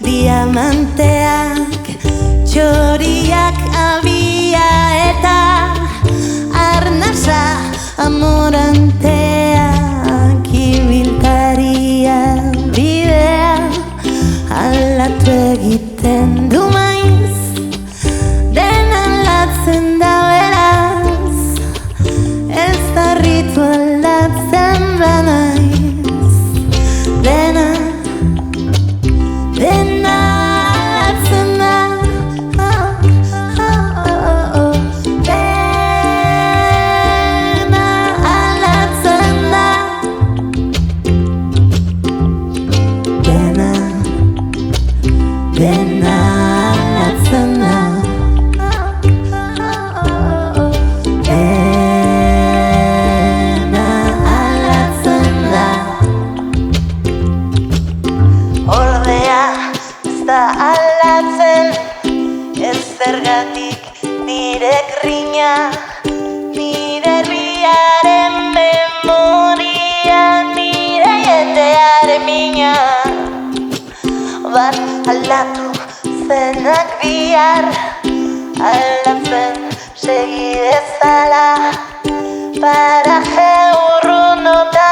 Diamanteak, txoriak abia eta amoranteak ibiltaria bidea aldatu egiten du maiz, dena aldatzen da beraz, ez da ritu aldatzen banaiz, dena aldatzen da. Dena aldatzen da. Dena aldatzen da. Ordea ez da aldatzen, ez zergatik nire grina, nire herriaren memoria, nire jendearen mina. Bat aldatu zenak bihar, aldatzen segi dezala, paraje urrun nota